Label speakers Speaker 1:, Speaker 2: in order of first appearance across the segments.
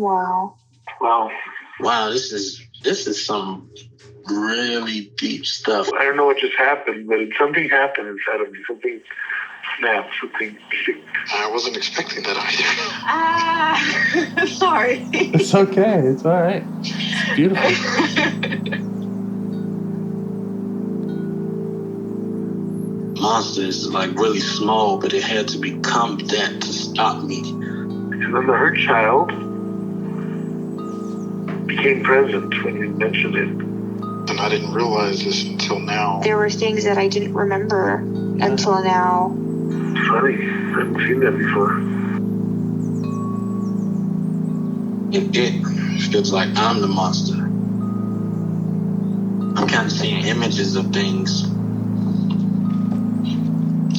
Speaker 1: Wow.
Speaker 2: Wow, this is some really deep stuff.
Speaker 3: I don't know what just happened, but something happened inside of me. Something snapped, something.
Speaker 2: I wasn't expecting that
Speaker 1: either. Sorry.
Speaker 4: It's okay. It's all right. It's beautiful.
Speaker 2: Monster is like really small, but it had to become that to stop me.
Speaker 3: And then the hurt child became present when you mentioned it.
Speaker 2: And I didn't realize this until now.
Speaker 1: There were things that I didn't remember until now.
Speaker 3: Funny, I haven't seen that before.
Speaker 2: It feels like I'm the monster. I'm kind of seeing images of things.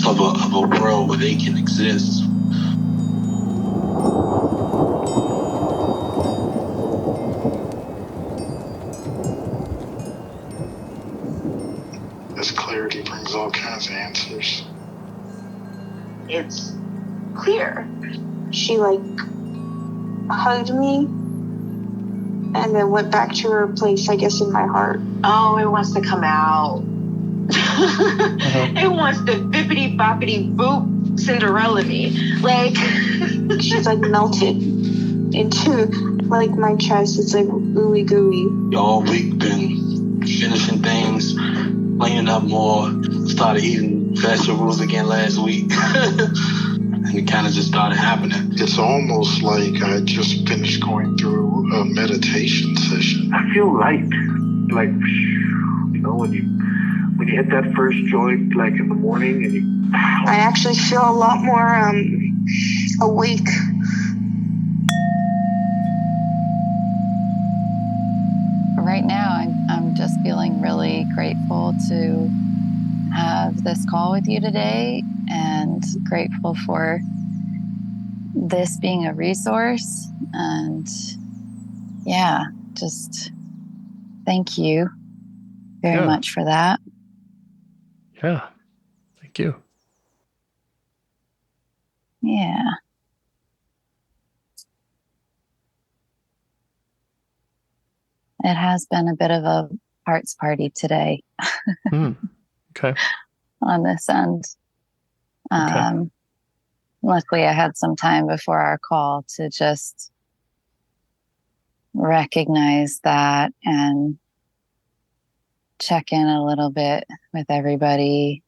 Speaker 2: Of a world where they can exist. This clarity brings all kinds of answers.
Speaker 1: It's clear. She hugged me and then went back to her place, I guess, in my heart. Oh, it wants to come out. It wants to bippity boppity boop Cinderella me. She's melted into my chest. It's ooey gooey.
Speaker 2: All week been finishing things, cleaning up more, started eating vegetables again last week. And it kind of just started happening. It's almost like I just finished going through a meditation session.
Speaker 3: I feel light. When you hit that first joint, in the morning, and
Speaker 1: I actually feel a lot more awake.
Speaker 5: Right now, I'm just feeling really grateful to have this call with you today, and grateful for this being a resource. And yeah, just thank you very much for that.
Speaker 4: Yeah. Thank you.
Speaker 5: Yeah. It has been a bit of a hearts party today.
Speaker 4: Okay.
Speaker 5: On this end. Luckily, I had some time before our call to just recognize that and check in a little bit with everybody.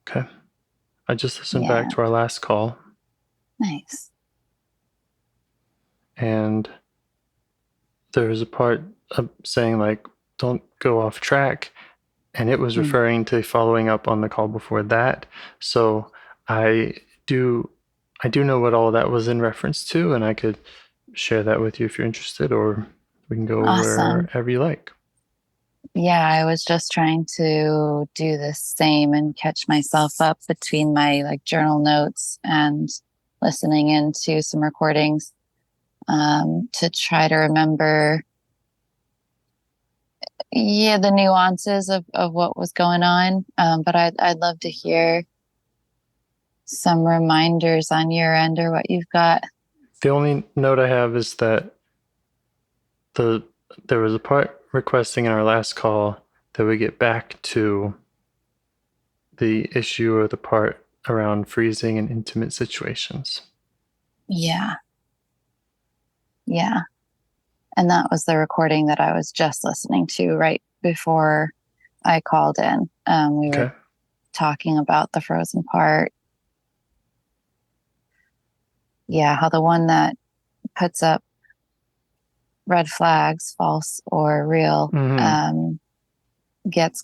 Speaker 4: Okay. I just listened back to our last call.
Speaker 5: Nice.
Speaker 4: And there was a part of saying don't go off track. And it was referring to following up on the call before that. So I do know what all that was in reference to, and I could share that with you if you're interested, or we can go wherever you like.
Speaker 5: Yeah, I was just trying to do the same and catch myself up between my journal notes and listening into some recordings to try to remember the nuances of what was going on. But I'd love to hear some reminders on your end or what you've got.
Speaker 4: The only note I have is that there was a part requesting in our last call that we get back to the issue or the part around freezing in intimate situations.
Speaker 5: Yeah. Yeah. And that was the recording that I was just listening to right before I called in. We were talking about the frozen part. Yeah, how the one that puts up red flags, false or real, gets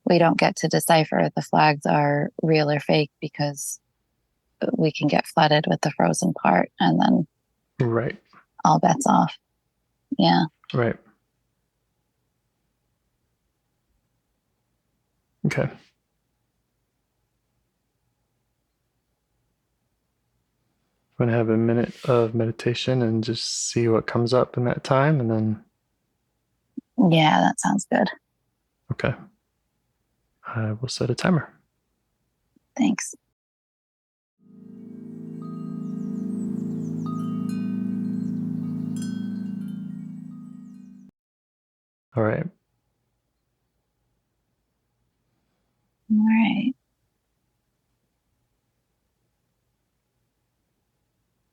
Speaker 5: we don't get to decipher if the flags are real or fake because we can get flooded with the frozen part and then all bets off. Yeah.
Speaker 4: Right. Okay. I'm going to have a minute of meditation and just see what comes up in that time, and then...
Speaker 5: Yeah, that sounds good.
Speaker 4: Okay. I will set a timer.
Speaker 5: Thanks.
Speaker 4: All right.
Speaker 5: All right.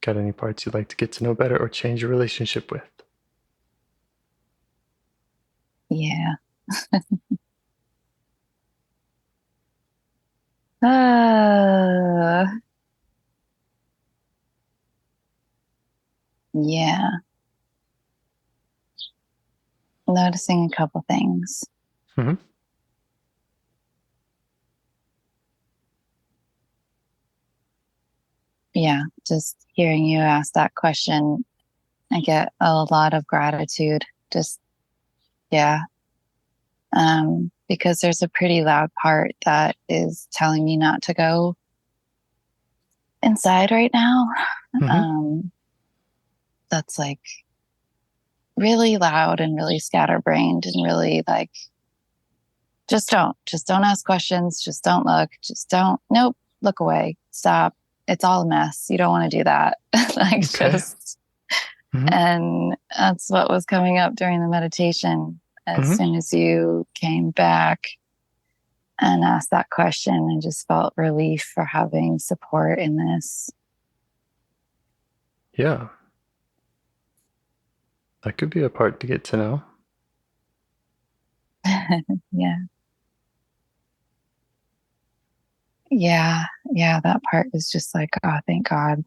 Speaker 4: Got any parts you'd like to get to know better or change your relationship with?
Speaker 5: Yeah. Uh, yeah. Noticing a couple things.
Speaker 4: Mm-hmm.
Speaker 5: Yeah. Just hearing you ask that question, I get a lot of gratitude. Just, yeah. Because there's a pretty loud part that is telling me not to go inside right now.
Speaker 4: Mm-hmm.
Speaker 5: That's like really loud and really scatterbrained and really like, just don't ask questions. Just don't look. Nope, look away. Stop. It's all a mess. You don't want to do that. Like
Speaker 4: Okay.
Speaker 5: just,
Speaker 4: Mm-hmm.
Speaker 5: and that's what was coming up during the meditation. As
Speaker 4: Mm-hmm.
Speaker 5: soon as you came back and asked that question, I just felt relief for having support in this.
Speaker 4: Yeah. That could be a part to get to know.
Speaker 5: Yeah. Yeah. Yeah. That part is just like, oh, thank God.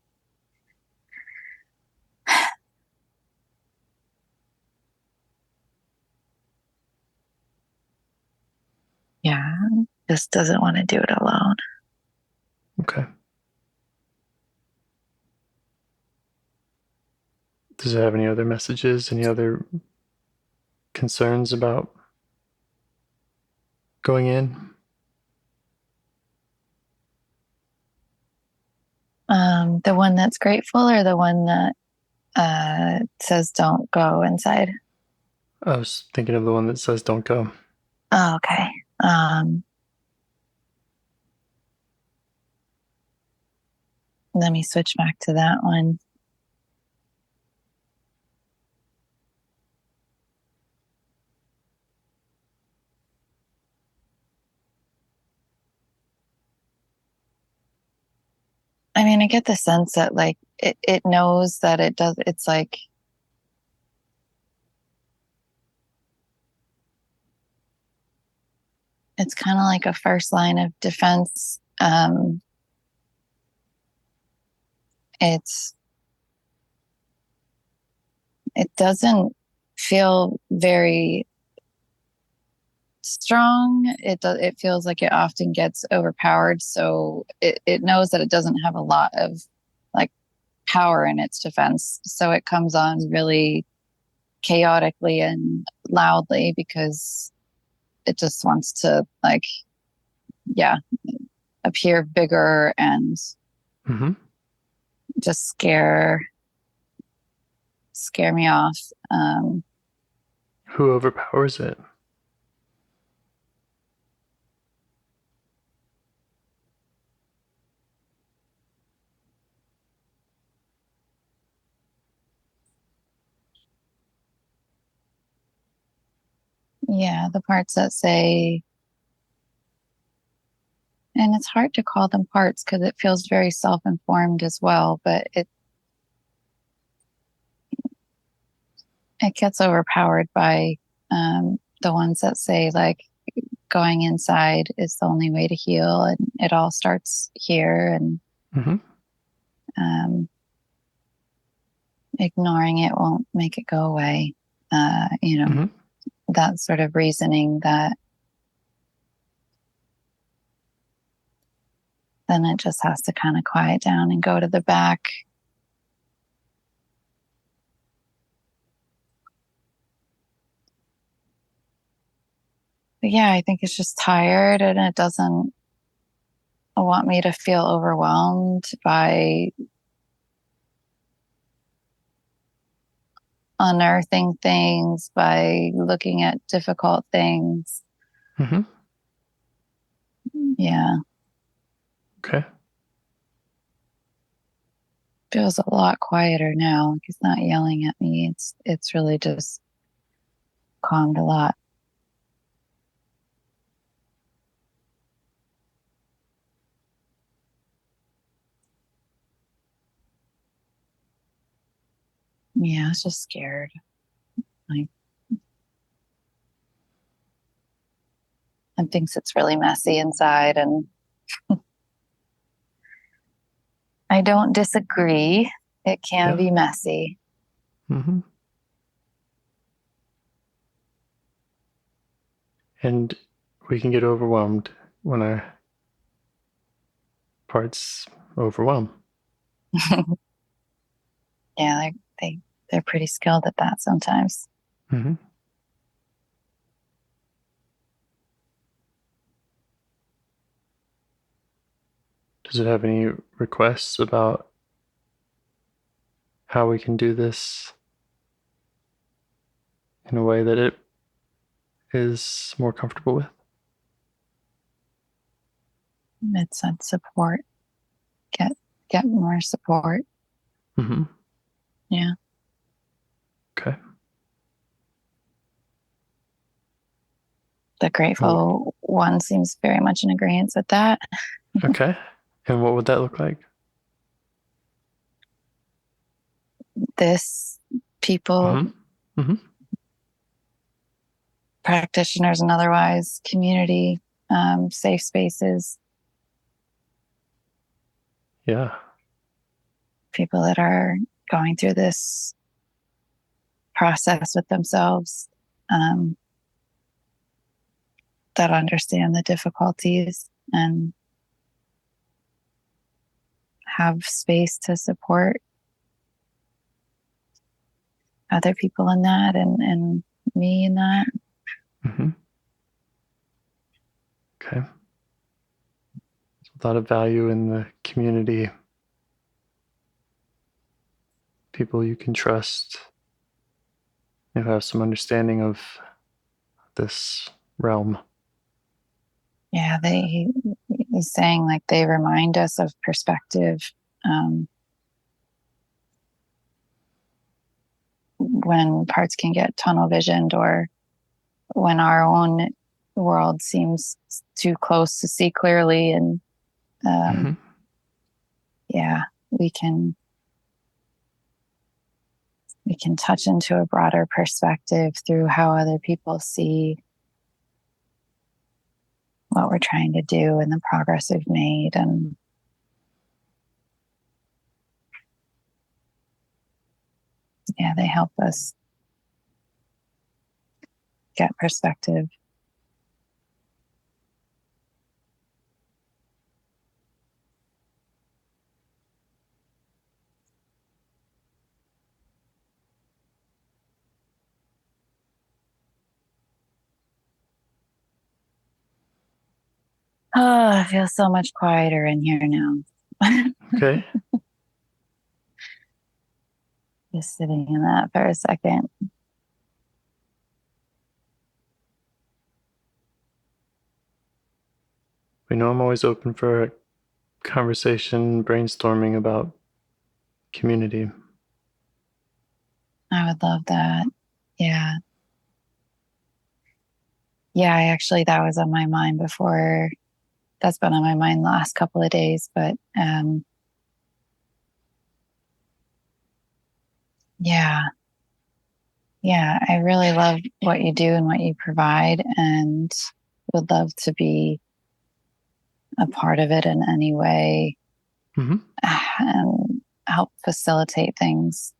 Speaker 5: Yeah. Just doesn't want to do it alone.
Speaker 4: Okay. Does it have any other messages, any other concerns about going in?
Speaker 5: The one that's grateful or the one that says don't go inside?
Speaker 4: I was thinking of the one that says don't go.
Speaker 5: Oh, okay. Let me switch back to that one. I mean, I get the sense that like it knows that it does. It's like it's kind of like a first line of defense. It's it doesn't feel very strong. It feels like it often gets overpowered. So it knows that it doesn't have a lot of like power in its defense. So it comes on really chaotically and loudly because it just wants to like, yeah, appear bigger and
Speaker 4: Mm-hmm.
Speaker 5: just scare me off.
Speaker 4: Who overpowers it?
Speaker 5: Yeah, the parts that say, and it's hard to call them parts because it feels very self-informed as well, but it gets overpowered by the ones that say like going inside is the only way to heal and it all starts here, and
Speaker 4: Mm-hmm.
Speaker 5: ignoring it won't make it go away.
Speaker 4: Mm-hmm.
Speaker 5: That sort of reasoning that then it just has to kind of quiet down and go to the back. But yeah, I think it's just tired and it doesn't want me to feel overwhelmed by unearthing things, by looking at difficult things.
Speaker 4: Mm-hmm.
Speaker 5: Yeah.
Speaker 4: Okay.
Speaker 5: Feels a lot quieter now. Like he's not yelling at me. It's really just calmed a lot. Yeah, I was just scared. Like, and thinks it's really messy inside, and I don't disagree. It can be messy.
Speaker 4: Mm-hmm. And we can get overwhelmed when our parts overwhelm.
Speaker 5: Yeah, they're pretty skilled at that sometimes.
Speaker 4: Mm-hmm. Does it have any requests about how we can do this in a way that it is more comfortable with?
Speaker 5: It's on support. Get more support.
Speaker 4: Mm-hmm.
Speaker 5: Yeah.
Speaker 4: Okay.
Speaker 5: The grateful one seems very much in agreement with that.
Speaker 4: Okay. And what would that look like?
Speaker 5: This people,
Speaker 4: Mm-hmm.
Speaker 5: practitioners and otherwise, community, safe spaces.
Speaker 4: Yeah.
Speaker 5: People that are going through this process with themselves, that understand the difficulties and have space to support other people in that, and me in that.
Speaker 4: Mm-hmm. Okay. A lot of value in the community. People you can trust, who have some understanding of this realm.
Speaker 5: Yeah, he's saying like they remind us of perspective. When parts can get tunnel visioned, or when our own world seems too close to see clearly, and yeah, we can touch into a broader perspective through how other people see what we're trying to do and the progress we've made. And yeah, they help us get perspective. Oh, I feel so much quieter in here now.
Speaker 4: Okay.
Speaker 5: Just sitting in that for a second.
Speaker 4: We know I'm always open for a conversation, brainstorming about community.
Speaker 5: I would love that. Yeah. Yeah, that was on my mind before. That's been on my mind the last couple of days, but yeah. Yeah, I really love what you do and what you provide, and would love to be a part of it in any way, and help facilitate things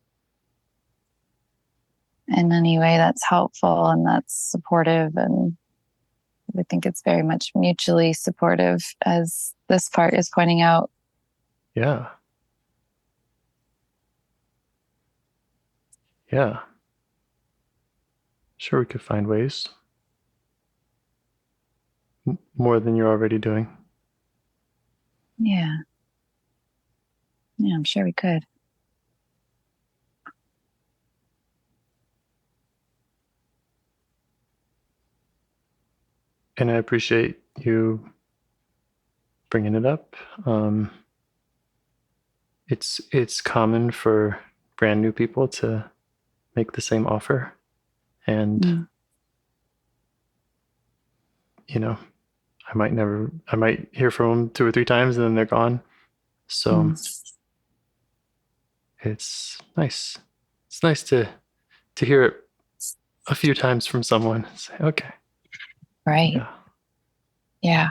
Speaker 5: in any way that's helpful and that's supportive. And I think it's very much mutually supportive, as this part is pointing out.
Speaker 4: Yeah. Yeah. Sure, we could find ways. More than you're already doing.
Speaker 5: Yeah. Yeah, I'm sure we could.
Speaker 4: And I appreciate you bringing it up. It's common for brand new people to make the same offer, and I might hear from them 2 or 3 times and then they're gone. So it's nice. It's nice to hear it a few times from someone. Say, okay.
Speaker 5: Right. Yeah.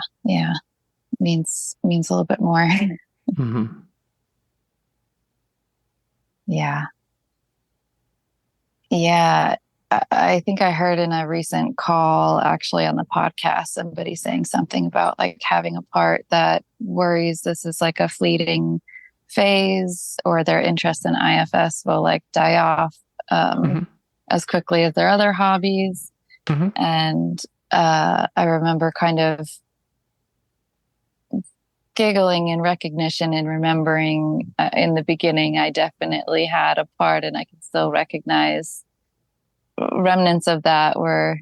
Speaker 5: Means a little bit more.
Speaker 4: Mm-hmm.
Speaker 5: Yeah. I think I heard in a recent call, actually on the podcast, somebody saying something about like having a part that worries this is like a fleeting phase, or their interest in IFS will like die off as quickly as their other hobbies.
Speaker 4: Mm-hmm.
Speaker 5: And I remember kind of giggling in recognition and remembering in the beginning, I definitely had a part, and I can still recognize remnants of that were,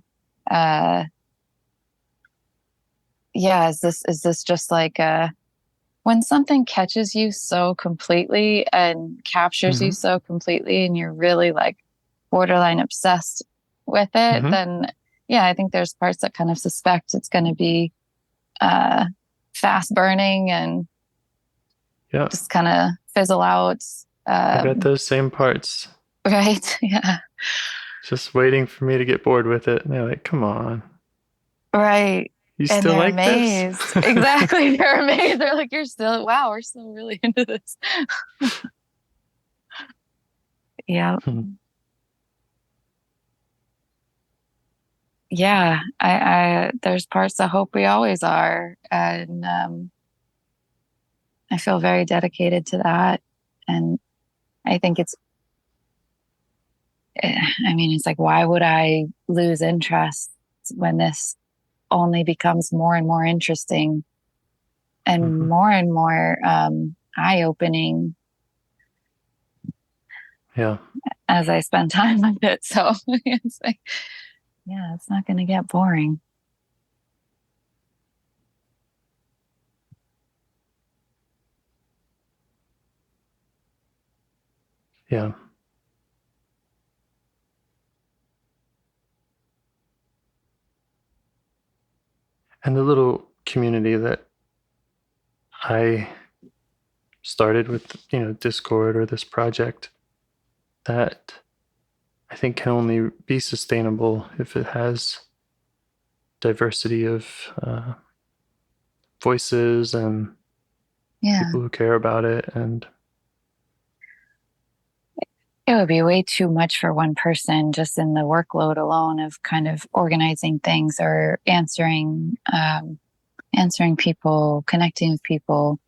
Speaker 5: is this just like when something catches you so completely and captures you so completely, and you're really like borderline obsessed with it, then I think there's parts that kind of suspect it's going to be fast burning and just kind of fizzle out.
Speaker 4: I got those same parts.
Speaker 5: Right. Yeah.
Speaker 4: Just waiting for me to get bored with it. And they're like, come on.
Speaker 5: Right.
Speaker 4: You
Speaker 5: and
Speaker 4: still
Speaker 5: they're
Speaker 4: like
Speaker 5: amazed.
Speaker 4: this?
Speaker 5: Exactly. They're amazed. They're like, we're still really into this. Yeah. Yeah. I there's parts I hope we always are. And I feel very dedicated to that. And I think it's like, why would I lose interest when this only becomes more and more interesting and more eye-opening as I spend time with it. So it's like, it's not going to get boring.
Speaker 4: Yeah. And the little community that I started with, Discord or this project, that I think can only be sustainable if it has diversity of voices and people who care about it. And
Speaker 5: it would be way too much for one person just in the workload alone of kind of organizing things or answering people, connecting with people,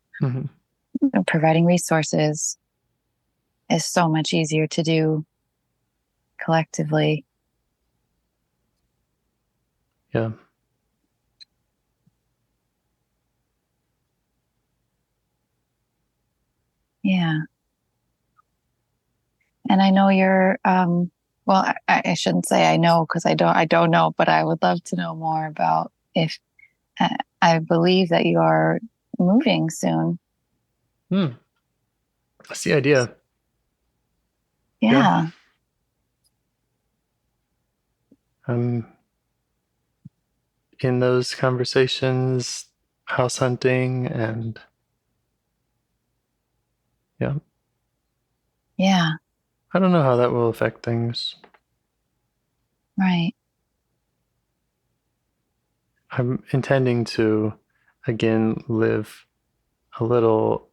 Speaker 5: providing resources is so much easier to do collectively.
Speaker 4: Yeah.
Speaker 5: Yeah. And I know you're, well, I shouldn't say I know, because I don't know, but I would love to know more about if I believe that you are moving soon.
Speaker 4: That's the idea.
Speaker 5: Yeah.
Speaker 4: I'm in those conversations, house hunting, and
Speaker 5: yeah.
Speaker 4: I don't know how that will affect things.
Speaker 5: Right.
Speaker 4: I'm intending to again live a little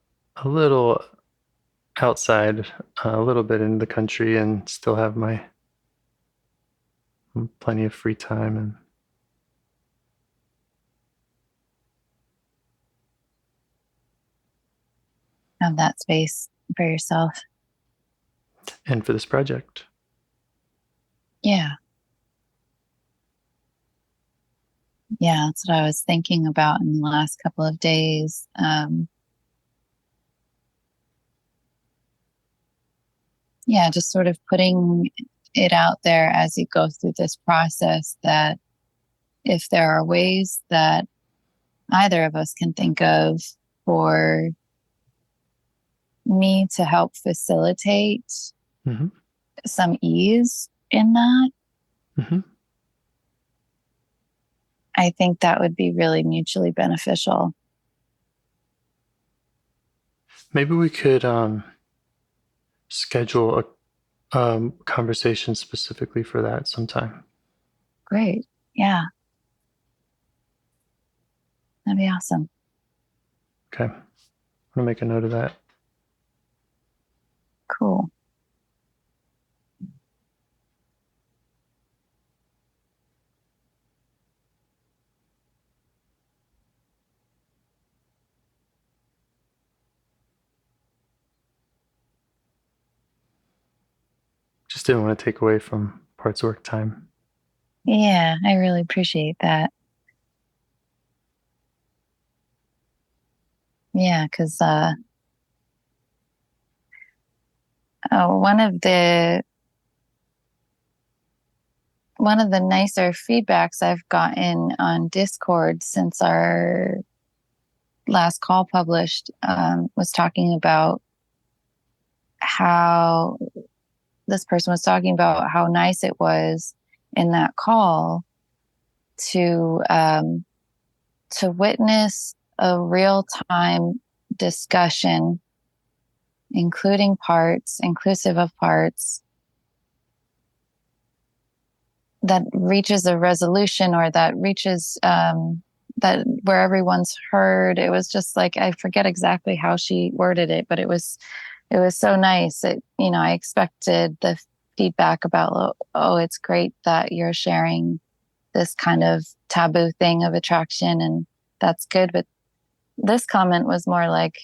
Speaker 4: outside, a little bit in the country, and still have my plenty of free time and
Speaker 5: have that space for yourself.
Speaker 4: And for this project.
Speaker 5: Yeah. Yeah, that's what I was thinking about in the last couple of days. Just sort of putting it out there as you go through this process, that if there are ways that either of us can think of for me to help facilitate some ease in that, I think that would be really mutually beneficial.
Speaker 4: Maybe we could schedule a conversation specifically for that sometime.
Speaker 5: Great. Yeah. That'd be awesome.
Speaker 4: Okay. I'm going to make a note of that.
Speaker 5: Cool.
Speaker 4: Just didn't want to take away from parts work time.
Speaker 5: Yeah, I really appreciate that. Yeah, because one of the nicer feedbacks I've gotten on Discord since our last call published was talking about how this person was talking about how nice it was in that call to witness a real-time discussion, inclusive of parts, that reaches a resolution, or that reaches that where everyone's heard. It was just like, I forget exactly how she worded it, but it was so nice. I expected the feedback about, oh, it's great that you're sharing this kind of taboo thing of attraction, and that's good. But this comment was more like,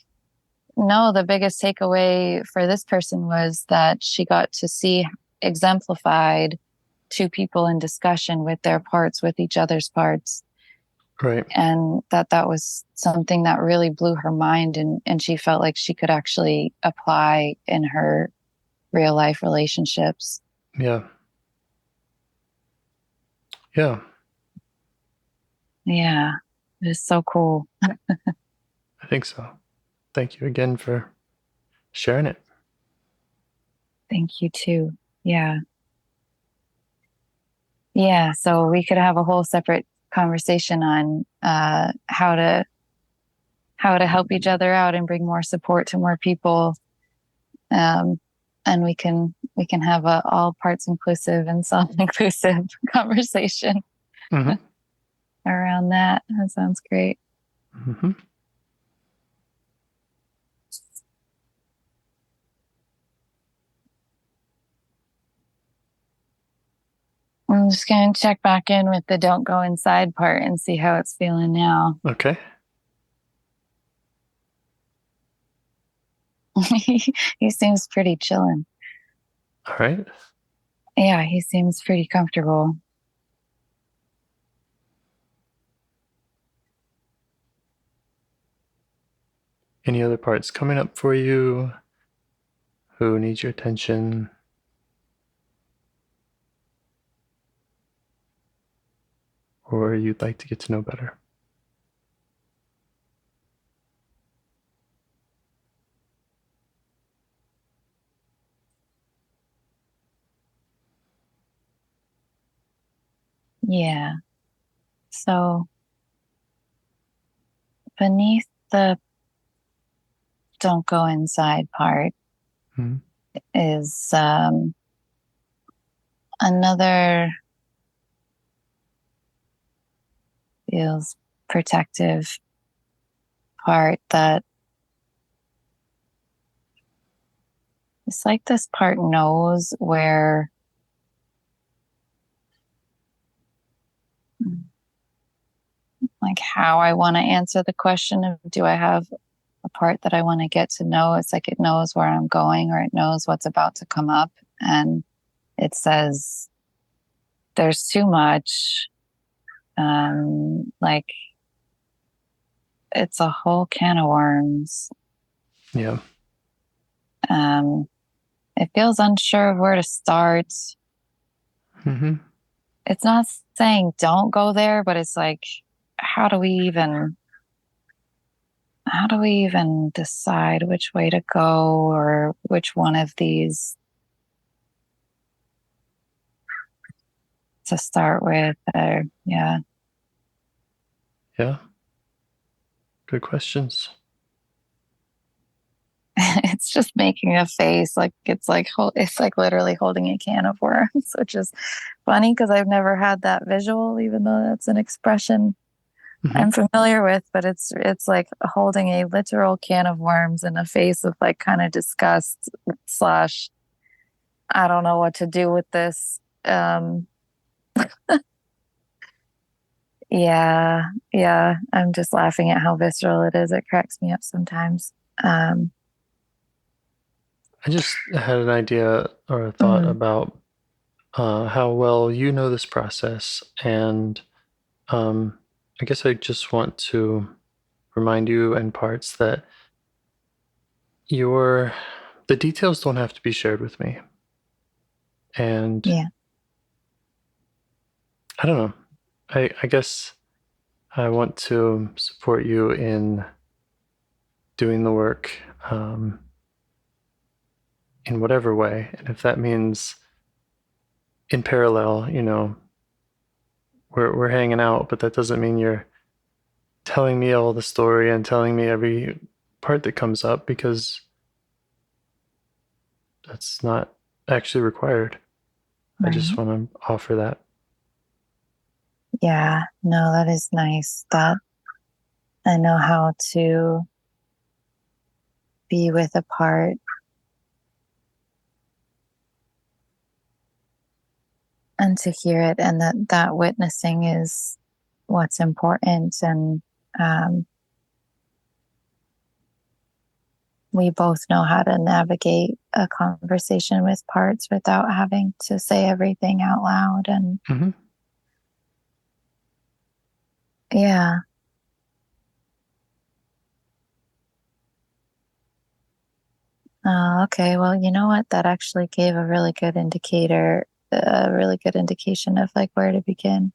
Speaker 5: no, the biggest takeaway for this person was that she got to see exemplified two people in discussion with their parts, with each other's parts.
Speaker 4: Right.
Speaker 5: And that was something that really blew her mind, and she felt like she could actually apply in her real life relationships.
Speaker 4: Yeah. Yeah.
Speaker 5: Yeah. It was so cool.
Speaker 4: I think so. Thank you again for sharing it.
Speaker 5: Thank you too. Yeah. Yeah. So we could have a whole separate conversation on how to help each other out and bring more support to more people. And we can have a all parts inclusive and self-inclusive conversation around that. That sounds great.
Speaker 4: Mm-hmm.
Speaker 5: I'm just going to check back in with the don't go inside part and see how it's feeling now.
Speaker 4: Okay.
Speaker 5: He seems pretty chilling.
Speaker 4: All right.
Speaker 5: Yeah, he seems pretty comfortable.
Speaker 4: Any other parts coming up for you? Who needs your attention? Or you'd like to get to know better?
Speaker 5: Yeah. So beneath the don't go inside part is another feels protective part that it's like this part knows where like how I want to answer the question of, do I have a part that I want to get to know? It's like it knows where I'm going, or it knows what's about to come up, and it says there's too much. Like it's a whole can of worms.
Speaker 4: Yeah.
Speaker 5: It feels unsure of where to start.
Speaker 4: Mm-hmm.
Speaker 5: It's not saying don't go there, but it's like, how do we even decide which way to go, or which one of these to start with? Yeah.
Speaker 4: Yeah. Good questions.
Speaker 5: It's just making a face, like it's like literally holding a can of worms, which is funny because I've never had that visual, even though that's an expression I'm familiar with. But it's like holding a literal can of worms in a face of like kind of disgust slash I don't know what to do with this. Yeah, yeah. I'm just laughing at how visceral it is. It cracks me up sometimes.
Speaker 4: I just had an idea or a thought about how well you know this process. And I guess I just want to remind you and parts that the details don't have to be shared with me. And
Speaker 5: yeah.
Speaker 4: I don't know. I guess I want to support you in doing the work in whatever way. And if that means in parallel, we're hanging out, but that doesn't mean you're telling me all the story and telling me every part that comes up, because that's not actually required.
Speaker 5: Right.
Speaker 4: I just want to offer that.
Speaker 5: Yeah, no, that is nice. That I know how to be with a part and to hear it, and that witnessing is what's important. And we both know how to navigate a conversation with parts without having to say everything out loud. And yeah. Okay. Well, you know what? That actually gave a really good indication of like where to begin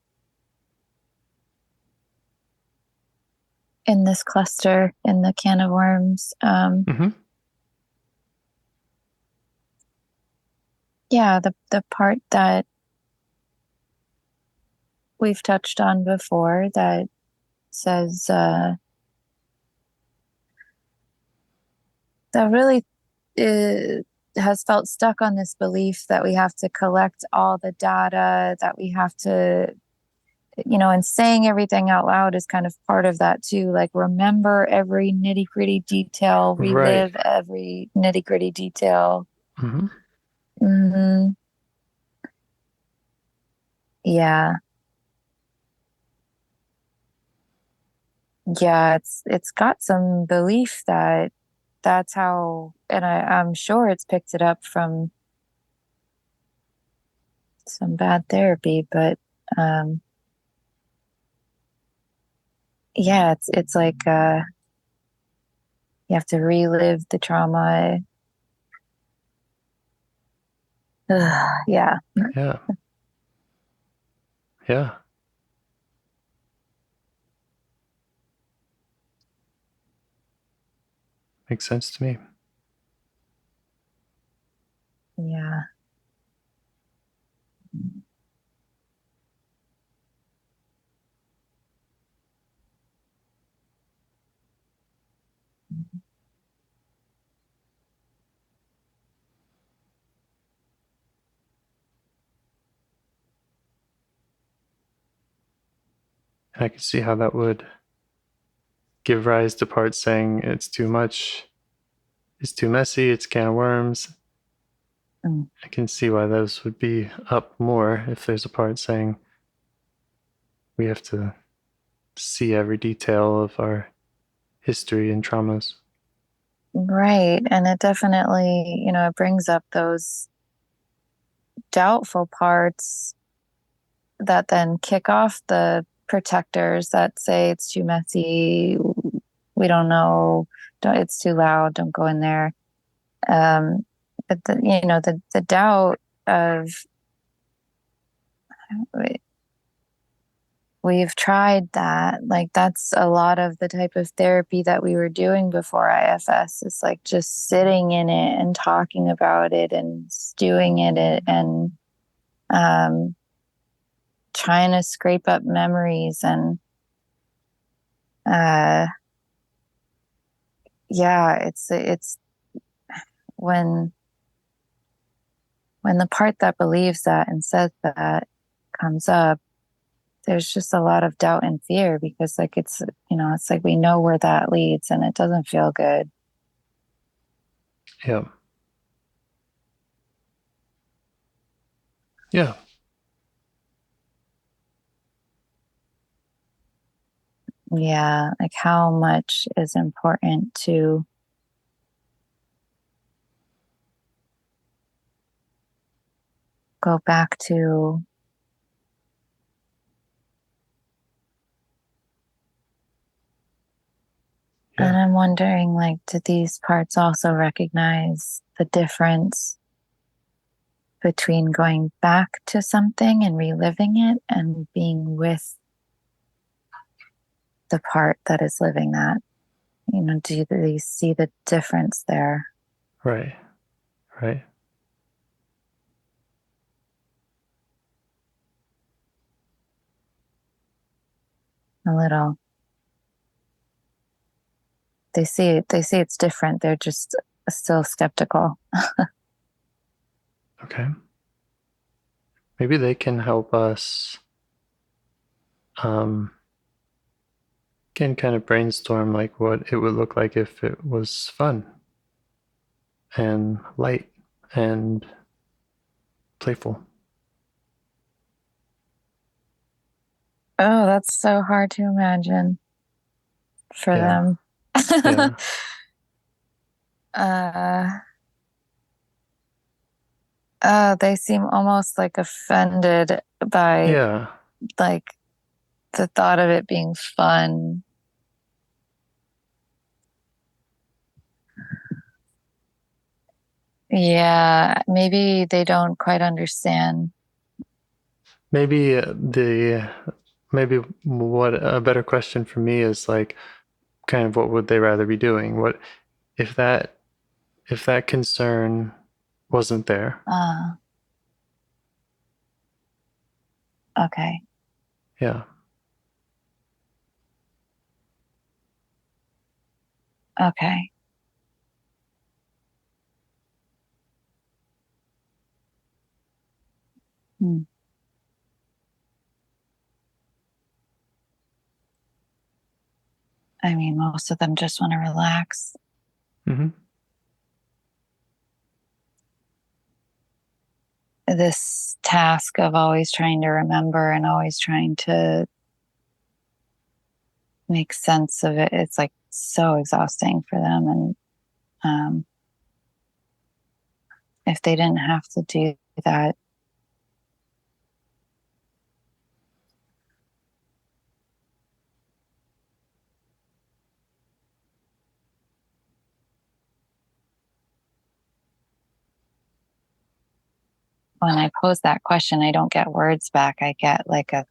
Speaker 5: in this cluster, in the can of worms. Yeah, the part that we've touched on before that says that really has felt stuck on this belief that we have to collect all the data, that we have to, and saying everything out loud is kind of part of that too. Like remember every nitty gritty detail, relive every nitty gritty detail. Yeah. Yeah, it's got some belief that that's how, and I'm sure it's picked it up from some bad therapy, but yeah, it's like you have to relive the trauma. Yeah.
Speaker 4: Yeah. Yeah. Makes sense to me.
Speaker 5: Yeah.
Speaker 4: And I can see how that would give rise to parts saying it's too much, it's too messy, it's a can of worms. I can see why those would be up more if there's a part saying we have to see every detail of our history and traumas.
Speaker 5: Right. And it definitely, it brings up those doubtful parts that then kick off the protectors that say it's too messy, we don't know, it's too loud, don't go in there. But the doubt of we've tried that, like that's a lot of the type of therapy that we were doing before IFS. It's like just sitting in it and talking about it and stewing in it and trying to scrape up memories. And Yeah, it's when the part that believes that and says that comes up, there's just a lot of doubt and fear because like it's like we know where that leads and it doesn't feel good.
Speaker 4: Yeah. Yeah.
Speaker 5: Yeah, like how much is important to go back to.
Speaker 4: Yeah.
Speaker 5: And I'm wondering, like, do these parts also recognize the difference between going back to something and reliving it and being with the part that is living that? Do they see the difference there?
Speaker 4: Right. Right.
Speaker 5: A little. They see it's different. They're just still skeptical.
Speaker 4: Okay. Maybe they can help us can kind of brainstorm like what it would look like if it was fun and light and playful.
Speaker 5: Oh, that's so hard to imagine for
Speaker 4: Yeah.
Speaker 5: them.
Speaker 4: Yeah.
Speaker 5: They seem almost like offended by
Speaker 4: Yeah.
Speaker 5: like the thought of it being fun. Yeah, maybe they don't quite understand.
Speaker 4: Maybe maybe what a better question for me is like kind of what would they rather be doing? What if that concern wasn't there?
Speaker 5: Okay.
Speaker 4: Yeah.
Speaker 5: Okay. Hmm. I mean, most of them just want to relax.
Speaker 4: Mm-hmm.
Speaker 5: This task of always trying to remember and always trying to make sense of it, it's like so exhausting for them. And if they didn't have to do that, when I pose that question, I don't get words back. I get like a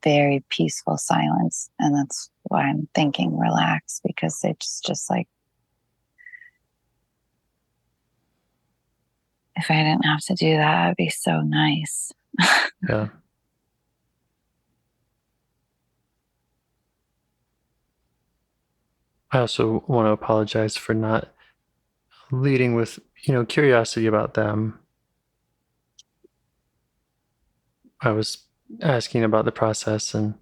Speaker 5: very peaceful silence. And that's why I'm thinking relax, because it's just like, if I didn't have to do that, it'd be so nice.
Speaker 4: Yeah. I also want to apologize for not leading with, curiosity about them. I was asking about the process and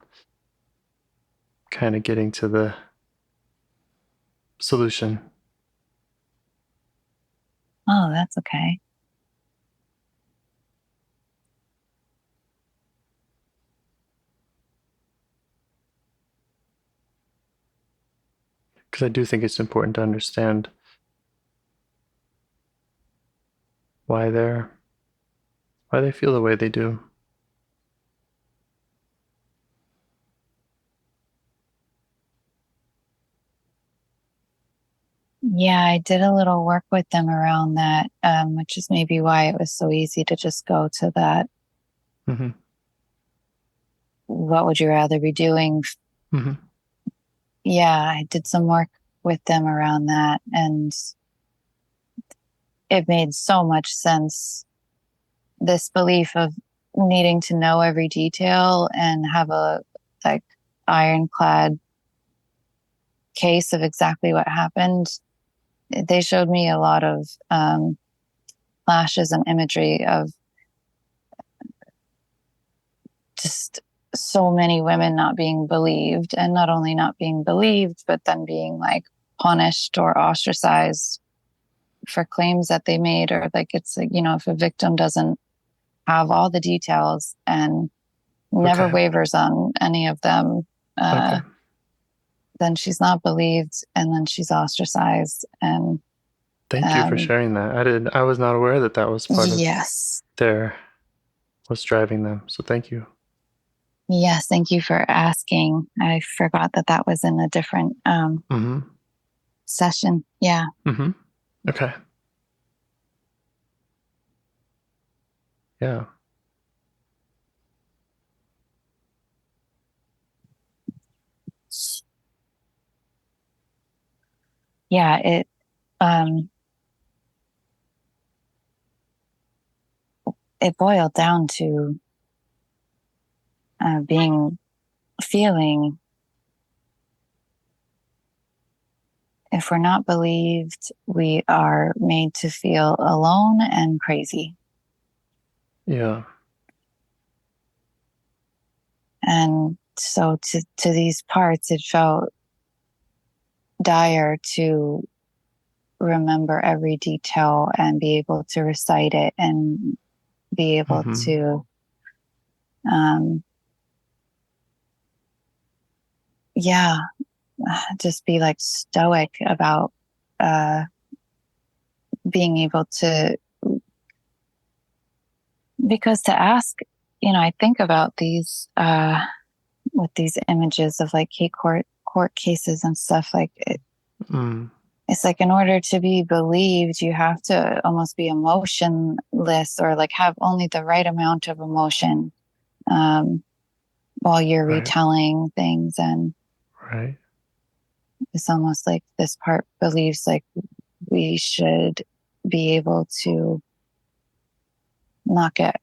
Speaker 4: kind of getting to the solution.
Speaker 5: Oh, that's okay.
Speaker 4: Because I do think it's important to understand why they feel the way they do.
Speaker 5: Yeah, I did a little work with them around that, which is maybe why it was so easy to just go to that.
Speaker 4: Mm-hmm.
Speaker 5: What would you rather be doing?
Speaker 4: Mm-hmm.
Speaker 5: Yeah, I did some work with them around that, and it made so much sense. This belief of needing to know every detail and have a like ironclad case of exactly what happened. They showed me a lot of flashes and imagery of just so many women not being believed, and not only not being believed, but then being like punished or ostracized for claims that they made. Or like, it's like, if a victim doesn't have all the details and never wavers on any of them, then she's not believed, and then she's ostracized. And
Speaker 4: thank you for sharing that. I was not aware that was part of what's driving them. So thank you.
Speaker 5: Yes, thank you for asking. I forgot that was in a different session. Yeah.
Speaker 4: Mm-hmm. Okay. Yeah.
Speaker 5: Yeah, it boiled down to feeling, if we're not believed, we are made to feel alone and crazy.
Speaker 4: Yeah.
Speaker 5: And so to these parts, it felt dire to remember every detail and be able to recite it and be able to just be like stoic about being able to, because to ask, I think about these with these images of like court cases and stuff, like it's like, in order to be believed, you have to almost be emotionless, or like have only the right amount of emotion while you're retelling things. And it's almost like this part believes like we should be able to not get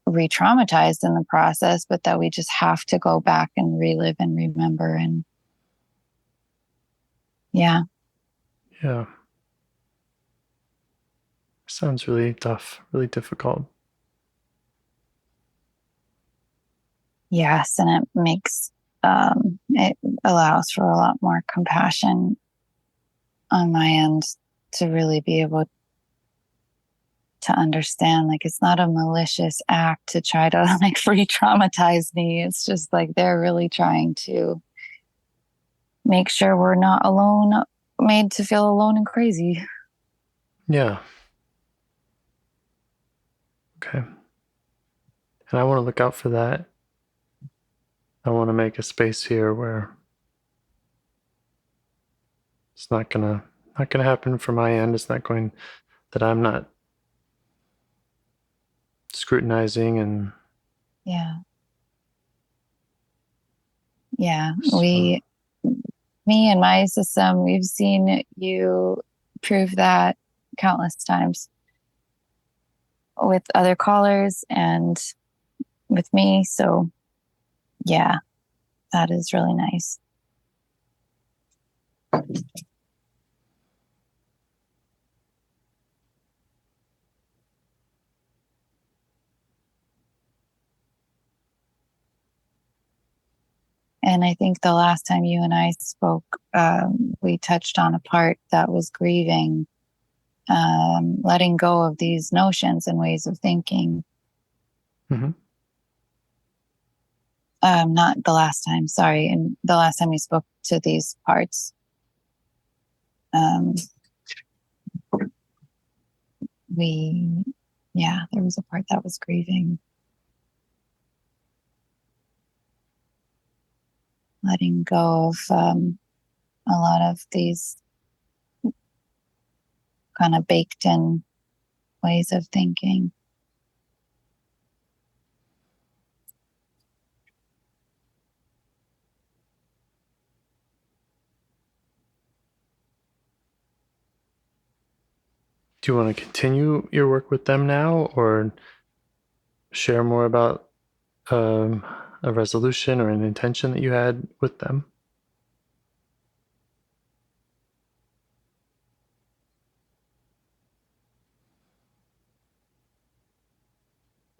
Speaker 5: re-traumatized in the process, but that we just have to go back and relive and remember. And yeah.
Speaker 4: Sounds really tough, really difficult.
Speaker 5: Yes, and it makes it allows for a lot more compassion on my end to really be able to understand, like, it's not a malicious act to try to like re-traumatize me. It's just like they're really trying to make sure we're not alone, made to feel alone and crazy.
Speaker 4: Yeah. Okay. And I want to look out for that. I want to make a space here where it's not gonna happen from my end. It's not going that I'm not scrutinizing and
Speaker 5: me and my system, we've seen you prove that countless times with other callers and with me. So yeah, that is really nice. And I think the last time you and I spoke, we touched on a part that was grieving, letting go of these notions and ways of thinking. Not the last time, sorry. And the last time we spoke to these parts, there was a part that was grieving. Letting go of a lot of these kind of baked in ways of thinking.
Speaker 4: Do you want to continue your work with them now, or share more about a resolution or an intention that you had with them.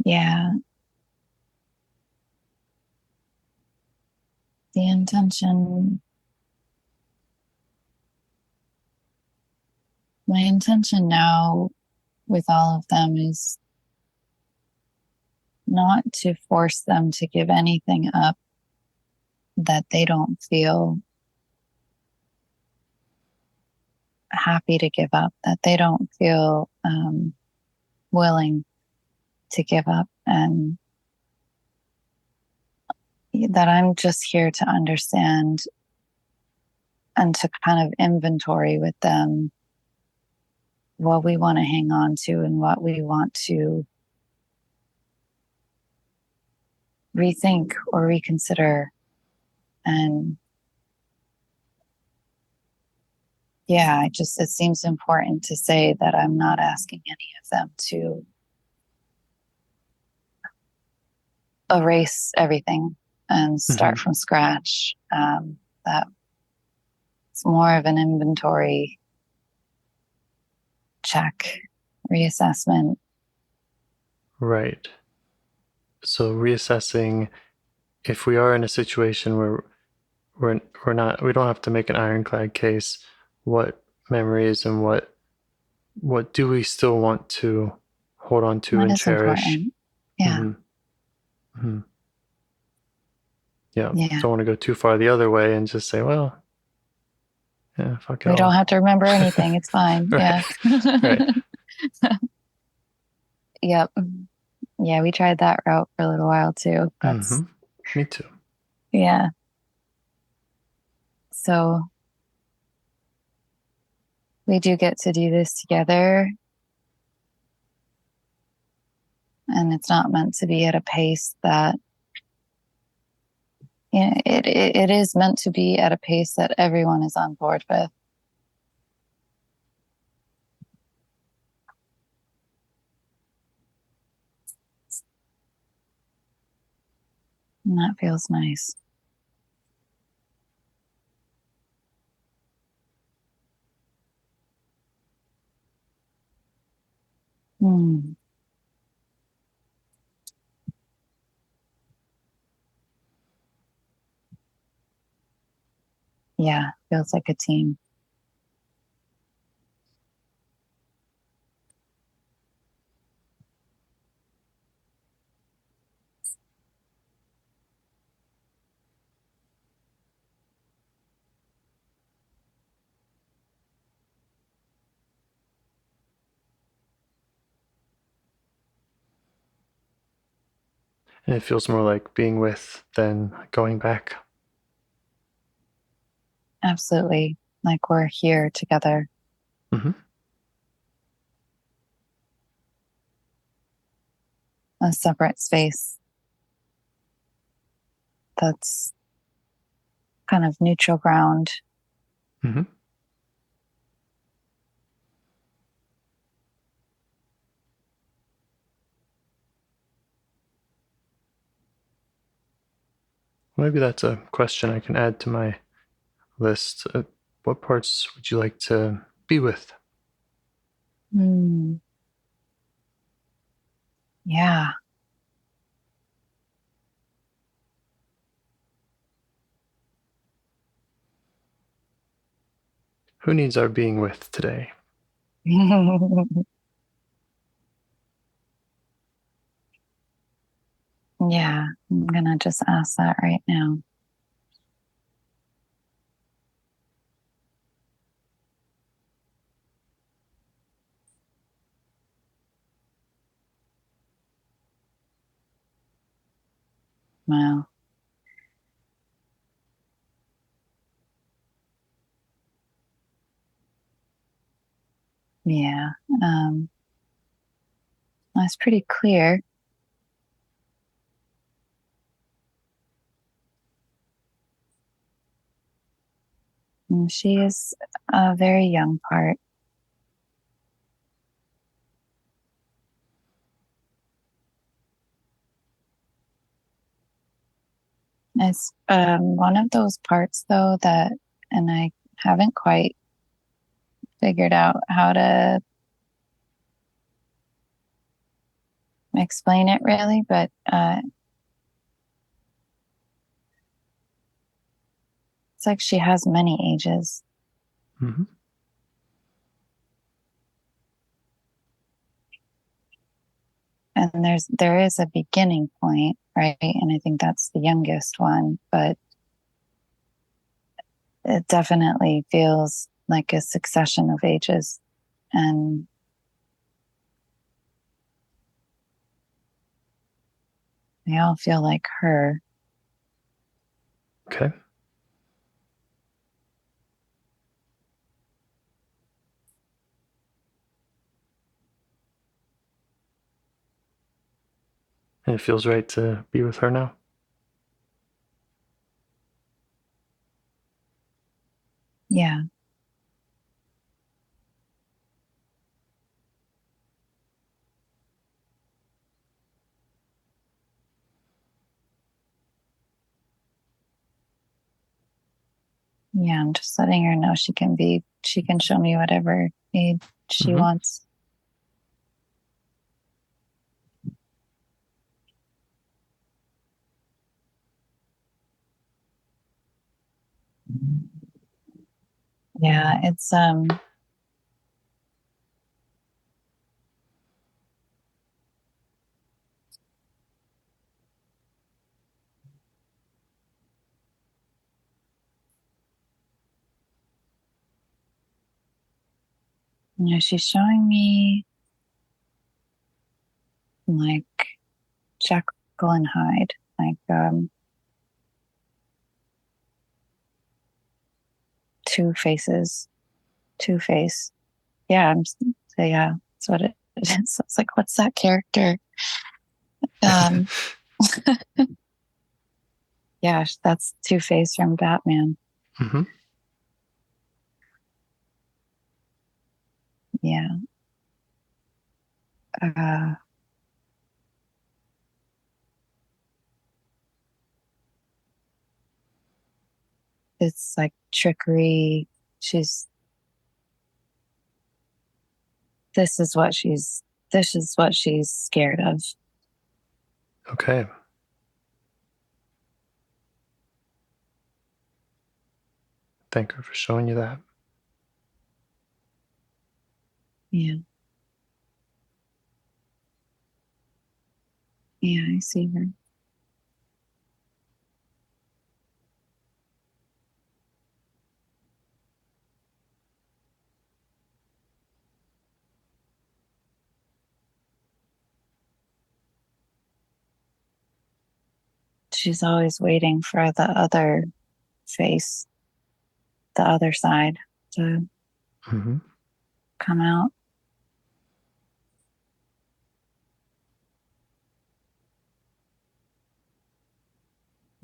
Speaker 5: Yeah. The intention, my intention now with all of them is not to force them to give anything up that they don't feel happy to give up, that they don't feel willing to give up, and that I'm just here to understand and to kind of inventory with them what we want to hang on to and what we want to rethink or reconsider. And yeah, it seems important to say that I'm not asking any of them to erase everything and start from scratch. That it's more of an inventory check, reassessment.
Speaker 4: Right. So reassessing if we are in a situation where we don't have to make an ironclad case, what memories and what do we still want to hold on to
Speaker 5: That
Speaker 4: and
Speaker 5: is
Speaker 4: cherish?
Speaker 5: important. Yeah.
Speaker 4: Mm-hmm. Yeah.
Speaker 5: Yeah.
Speaker 4: Don't want to go too far the other way and just say, well, yeah, fuck it
Speaker 5: We
Speaker 4: all.
Speaker 5: don't have to remember anything. It's fine.
Speaker 4: Right.
Speaker 5: Yeah.
Speaker 4: Right.
Speaker 5: Yep. Yeah, we tried that route for a little while too. That's
Speaker 4: Me too.
Speaker 5: yeah. So we do get to do this together. And it's not meant to be at a pace that it is meant to be at a pace that everyone is on board with. And that feels nice. Yeah, feels like a team.
Speaker 4: And it feels more like being with than going back.
Speaker 5: Absolutely. Like we're here together. A separate space that's kind of neutral ground.
Speaker 4: Maybe that's a question I can add to my list. What parts would you like to be with?
Speaker 5: Yeah.
Speaker 4: Who needs our being with today?
Speaker 5: Yeah, I'm going to just ask that right now. Wow. Yeah. That's pretty clear. And she is a very young part. It's one of those parts, though, and I haven't quite figured out how to explain it really, but it's like she has many ages.
Speaker 4: Mm-hmm.
Speaker 5: And there is a beginning point, right? And I think that's the youngest one, but it definitely feels like a succession of ages. And they all feel like her.
Speaker 4: Okay. And it feels right to be with her now.
Speaker 5: Yeah. Yeah, I'm just letting her know she can show me whatever age she wants. Yeah, it's she's showing me like Jekyll and Hyde, like two faces, two face. Yeah, yeah, that's what it is. It's like, what's that character? Yeah, that's Two-Face from Batman.
Speaker 4: Mm-hmm.
Speaker 5: Yeah. It's like trickery. This is what she's scared of.
Speaker 4: Okay. Thank her for showing you that.
Speaker 5: Yeah. Yeah, I see her. She's always waiting for the other face, the other side to come out.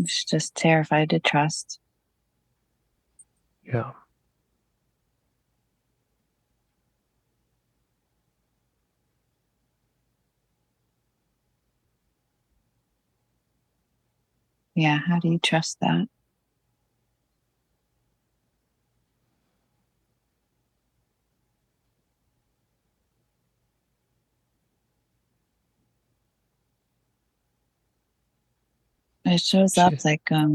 Speaker 5: She's just terrified to trust.
Speaker 4: Yeah.
Speaker 5: Yeah, how do you trust that? It shows up like a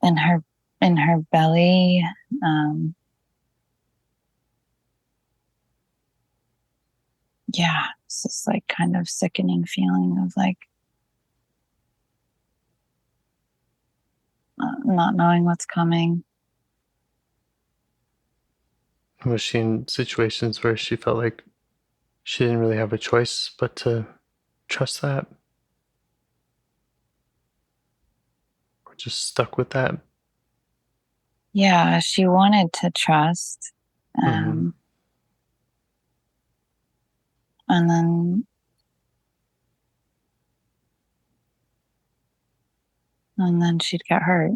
Speaker 5: in her belly. Yeah, it's this like kind of sickening feeling of like not knowing what's coming.
Speaker 4: Was she in situations where she felt like she didn't really have a choice but to trust that? Or just stuck with that?
Speaker 5: Yeah, she wanted to trust. And then she'd get hurt.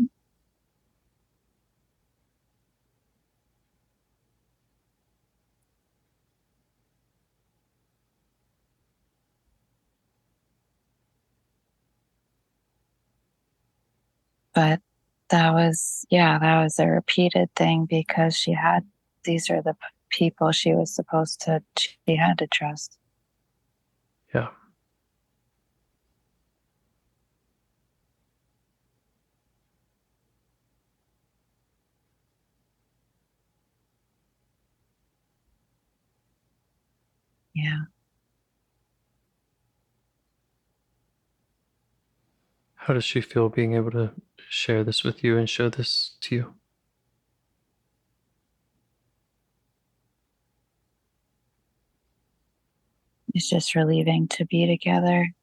Speaker 5: But that was a repeated thing because these are the people she had to trust.
Speaker 4: Yeah.
Speaker 5: Yeah.
Speaker 4: How does she feel being able to share this with you and show this to you?
Speaker 5: It's just relieving to be together.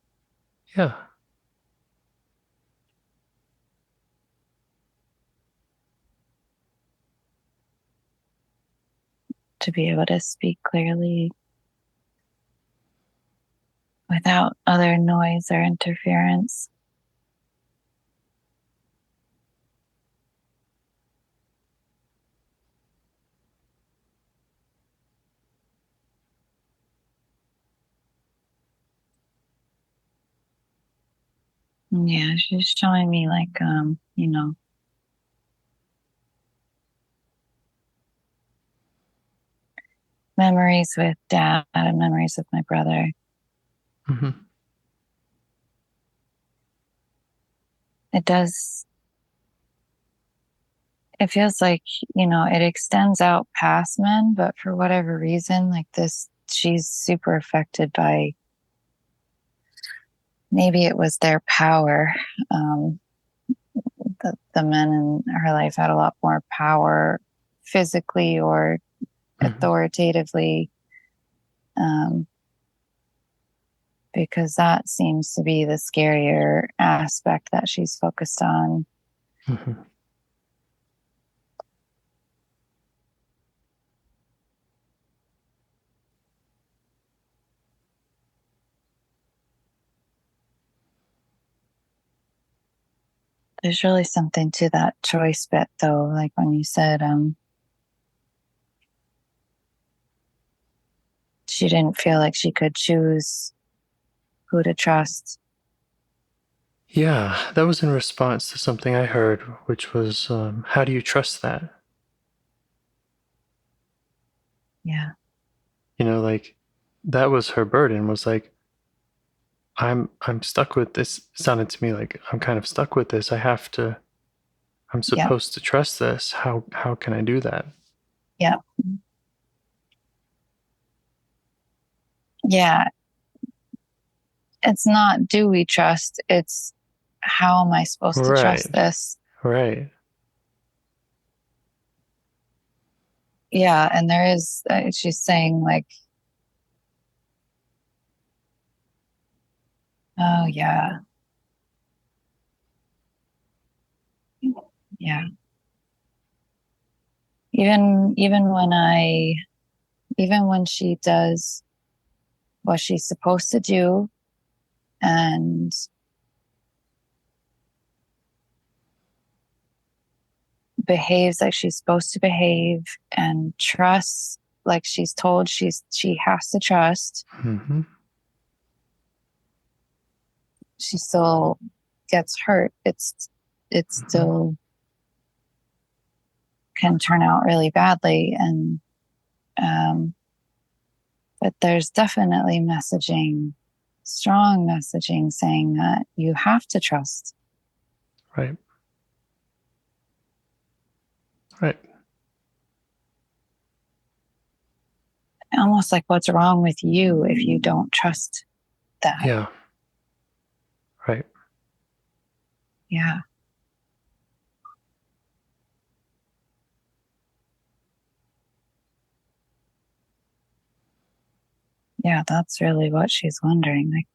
Speaker 4: Yeah.
Speaker 5: To be able to speak clearly without other noise or interference. Yeah, she's showing me like, memories with Dad and memories with my brother.
Speaker 4: Mm-hmm.
Speaker 5: It feels like, it extends out past men, but for whatever reason, like this, she's super affected by, maybe it was their power. The men in her life had a lot more power physically or authoritatively, because that seems to be the scarier aspect that she's focused on.
Speaker 4: Mm-hmm.
Speaker 5: There's really something to that choice bit, though, like when you said she didn't feel like she could choose who to trust.
Speaker 4: Yeah, that was in response to something I heard, which was, how do you trust that?
Speaker 5: Yeah.
Speaker 4: Like that was her burden, was like, I'm stuck with this. It sounded to me like I'm kind of stuck with this. I'm supposed to trust this. How can I do that?
Speaker 5: Yeah. Yeah. It's not do we trust, it's how am I supposed to trust this?
Speaker 4: Right.
Speaker 5: Yeah. And there is, she's saying like, oh yeah. Yeah. Even when she does what she's supposed to do and behaves like she's supposed to behave and trusts like she's told she has to trust,
Speaker 4: Mm-hmm.
Speaker 5: she still gets hurt. It still can turn out really badly. And but there's definitely strong messaging saying that you have to trust.
Speaker 4: Right.
Speaker 5: Almost like, what's wrong with you if you don't trust that?
Speaker 4: Yeah. Right.
Speaker 5: Yeah. Yeah, that's really what she's wondering. Like,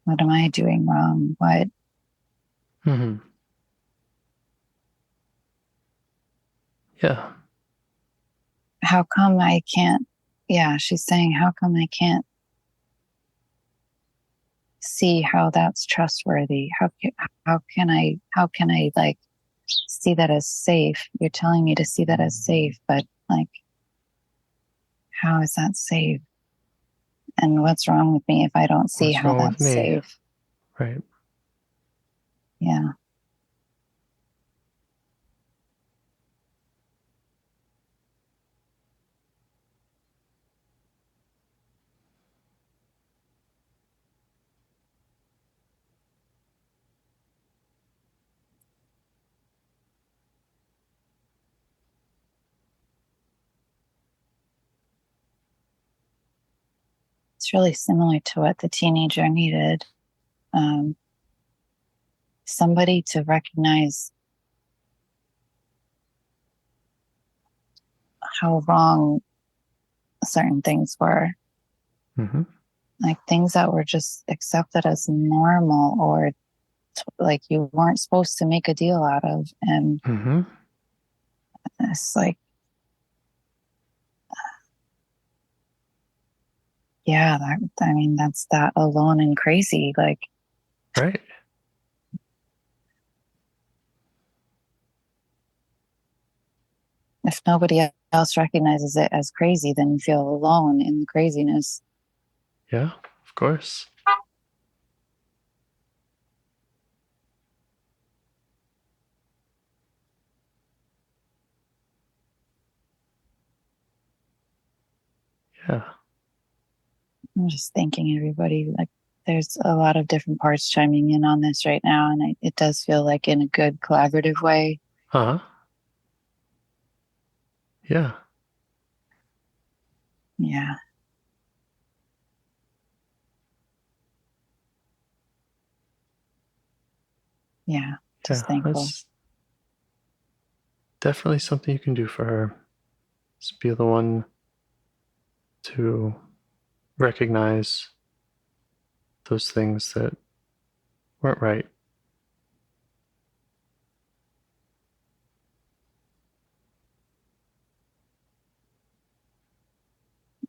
Speaker 5: what am I doing wrong? What?
Speaker 4: Mm-hmm. Yeah.
Speaker 5: How come I can't? Yeah, she's saying, how come I can't see how that's trustworthy? How can I like see that as safe? You're telling me to see that as safe, but like, how is that safe? And what's wrong with me if I don't see how that's safe?
Speaker 4: Right.
Speaker 5: Yeah. It's really similar to what the teenager needed. Somebody to recognize how wrong certain things were.
Speaker 4: Mm-hmm.
Speaker 5: Like things that were just accepted as normal, or like you weren't supposed to make a deal out of. And
Speaker 4: Mm-hmm.
Speaker 5: it's like, yeah, that's that alone and crazy. Like,
Speaker 4: Right.
Speaker 5: if nobody else recognizes it as crazy, then you feel alone in the craziness.
Speaker 4: Yeah, of course. Yeah.
Speaker 5: I'm just thanking everybody. Like, there's a lot of different parts chiming in on this right now, and it does feel like in a good collaborative way.
Speaker 4: Uh-huh. Yeah.
Speaker 5: Yeah. Yeah. Just thankful.
Speaker 4: That's definitely something you can do for her. Just be the one to recognize those things that weren't right.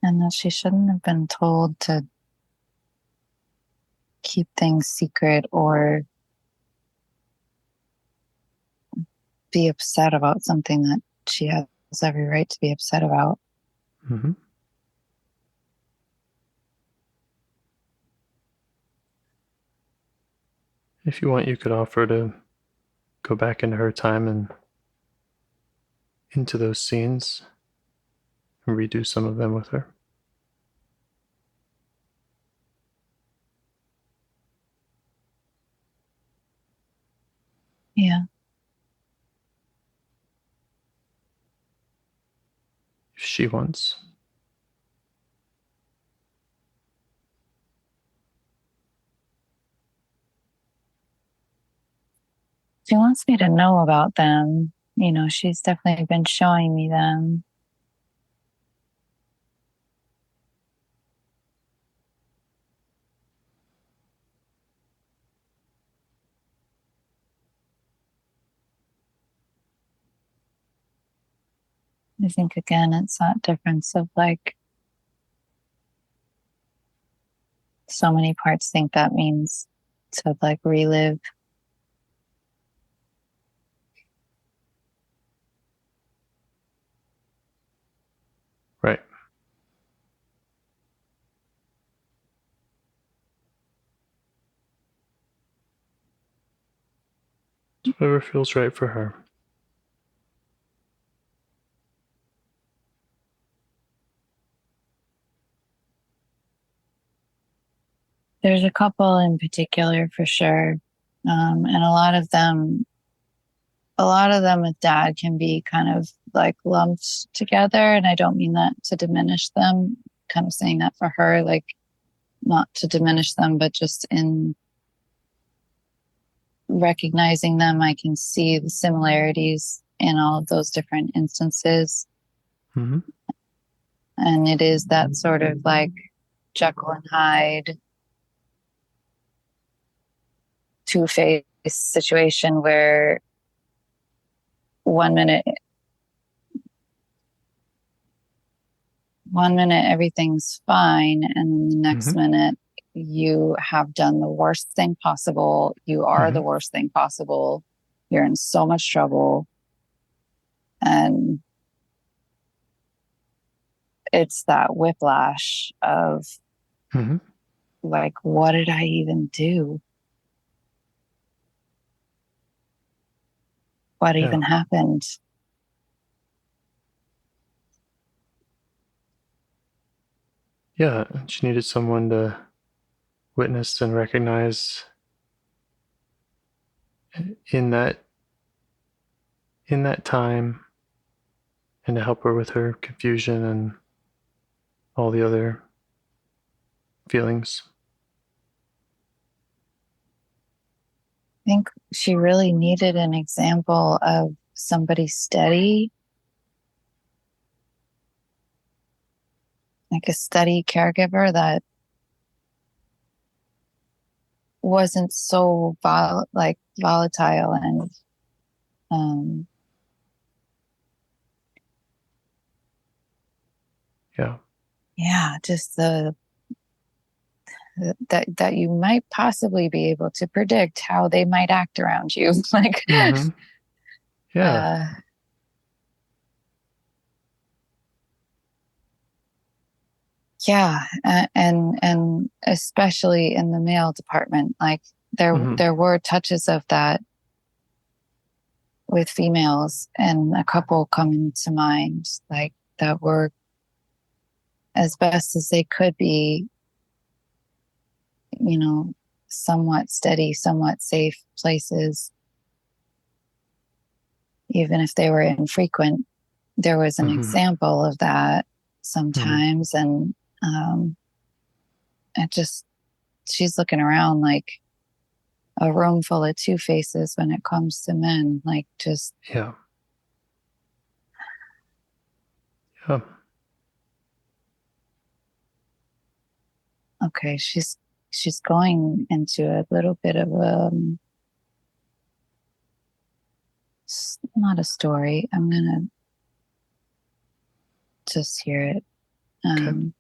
Speaker 5: And that she shouldn't have been told to keep things secret or be upset about something that she has every right to be upset about.
Speaker 4: Mm-hmm. If you want, you could offer to go back into her time and into those scenes and redo some of them with her.
Speaker 5: Yeah.
Speaker 4: If she wants.
Speaker 5: She wants me to know about them. You know, she's definitely been showing me them. I think, again, it's that difference of like, so many parts think that means to like relive.
Speaker 4: Right. Whatever feels right for her.
Speaker 5: There's a couple in particular for sure. And a lot of them with dad can be kind of like lumped together. And I don't mean that to diminish them, kind of saying that for her, like not to diminish them, but just in recognizing them, I can see the similarities in all of those different instances.
Speaker 4: Mm-hmm.
Speaker 5: And it is that sort of like Jekyll and Hyde, two-faced situation where one minute everything's fine, and then the next minute you have done the worst thing possible. You are the worst thing possible. You're in so much trouble. And it's that whiplash of
Speaker 4: Mm-hmm.
Speaker 5: Like, what did I even do? What even happened?
Speaker 4: Yeah, she needed someone to witness and recognize in that time, and to help her with her confusion and all the other feelings.
Speaker 5: I think she really needed an example of somebody steady, like a steady caregiver that wasn't so volatile and um, just that you might possibly be able to predict how they might act around you. Like,
Speaker 4: mm-hmm. Yeah.
Speaker 5: Yeah, and especially in the male department, like there were touches of that with females, and a couple coming to mind, like that were as best as they could be, you know, somewhat steady, somewhat safe places, even if they were infrequent. There was an example of that sometimes, and it just, she's looking around like a room full of two faces when it comes to men, like just
Speaker 4: Yeah.
Speaker 5: Okay, she's going into a little bit of not a story. I'm gonna just hear it.
Speaker 4: Okay.
Speaker 5: I'm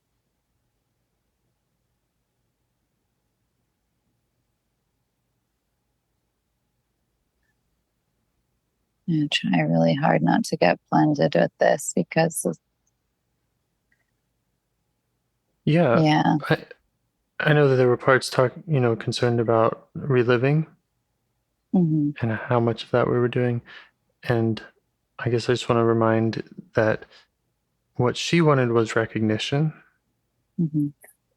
Speaker 5: gonna try really hard not to get blended with this because
Speaker 4: yeah. I know that there were parts concerned about reliving and how much of that we were doing. And I guess I just want to remind that what she wanted was recognition.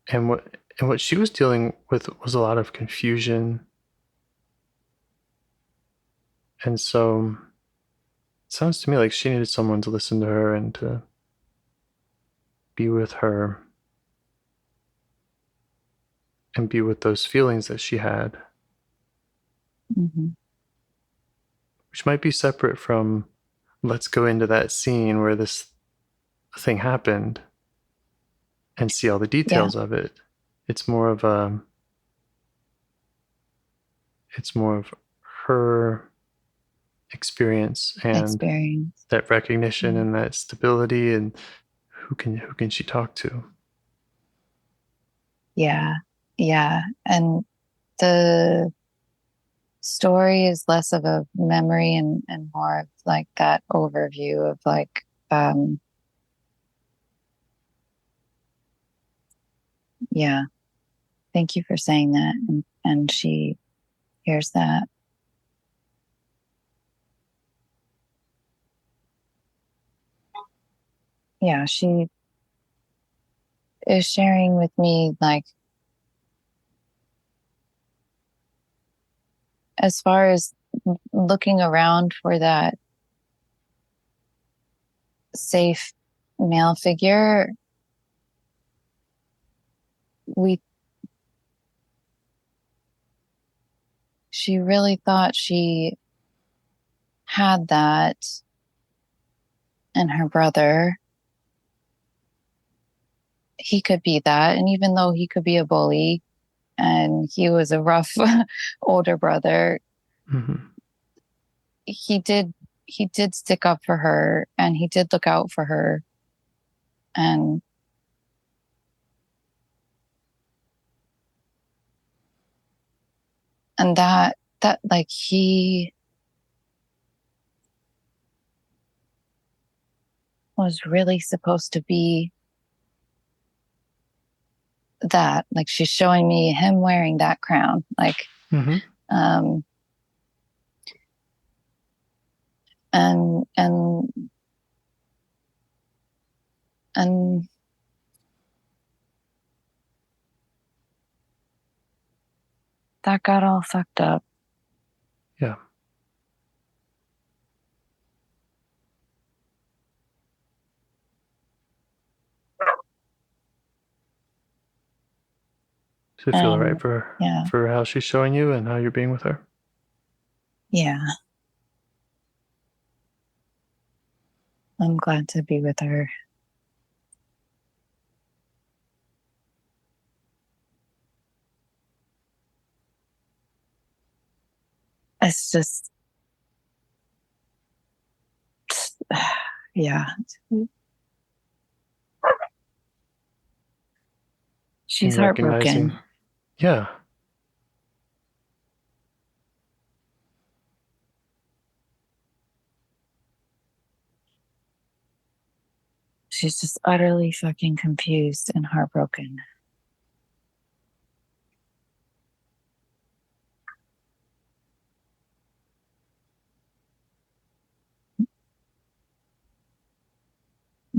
Speaker 4: And what she was dealing with was a lot of confusion. And so it sounds to me like she needed someone to listen to her and to be with her and be with those feelings that she had, which might be separate from let's go into that scene where this thing happened and see all the details of it. It's more of her experience and that recognition and that stability, and who can she talk to?
Speaker 5: Yeah. And the story is less of a memory and more of like that overview of like yeah. Thank you for saying that. And she hears that. Yeah, she is sharing with me, like, as far as looking around for that safe male figure, she really thought she had that in her brother. He could be that. And even though he could be a bully and he was a rough older brother, he did stick up for her and he did look out for her. And that like he was really supposed to be that. Like she's showing me him wearing that crown. Like,
Speaker 4: Mm-hmm.
Speaker 5: And that got all fucked up.
Speaker 4: Yeah. Does it feel all right for how she's showing you and how you're being with her?
Speaker 5: Yeah. I'm glad to be with her. It's just, yeah. She's heartbroken.
Speaker 4: Yeah.
Speaker 5: She's just utterly fucking confused and heartbroken.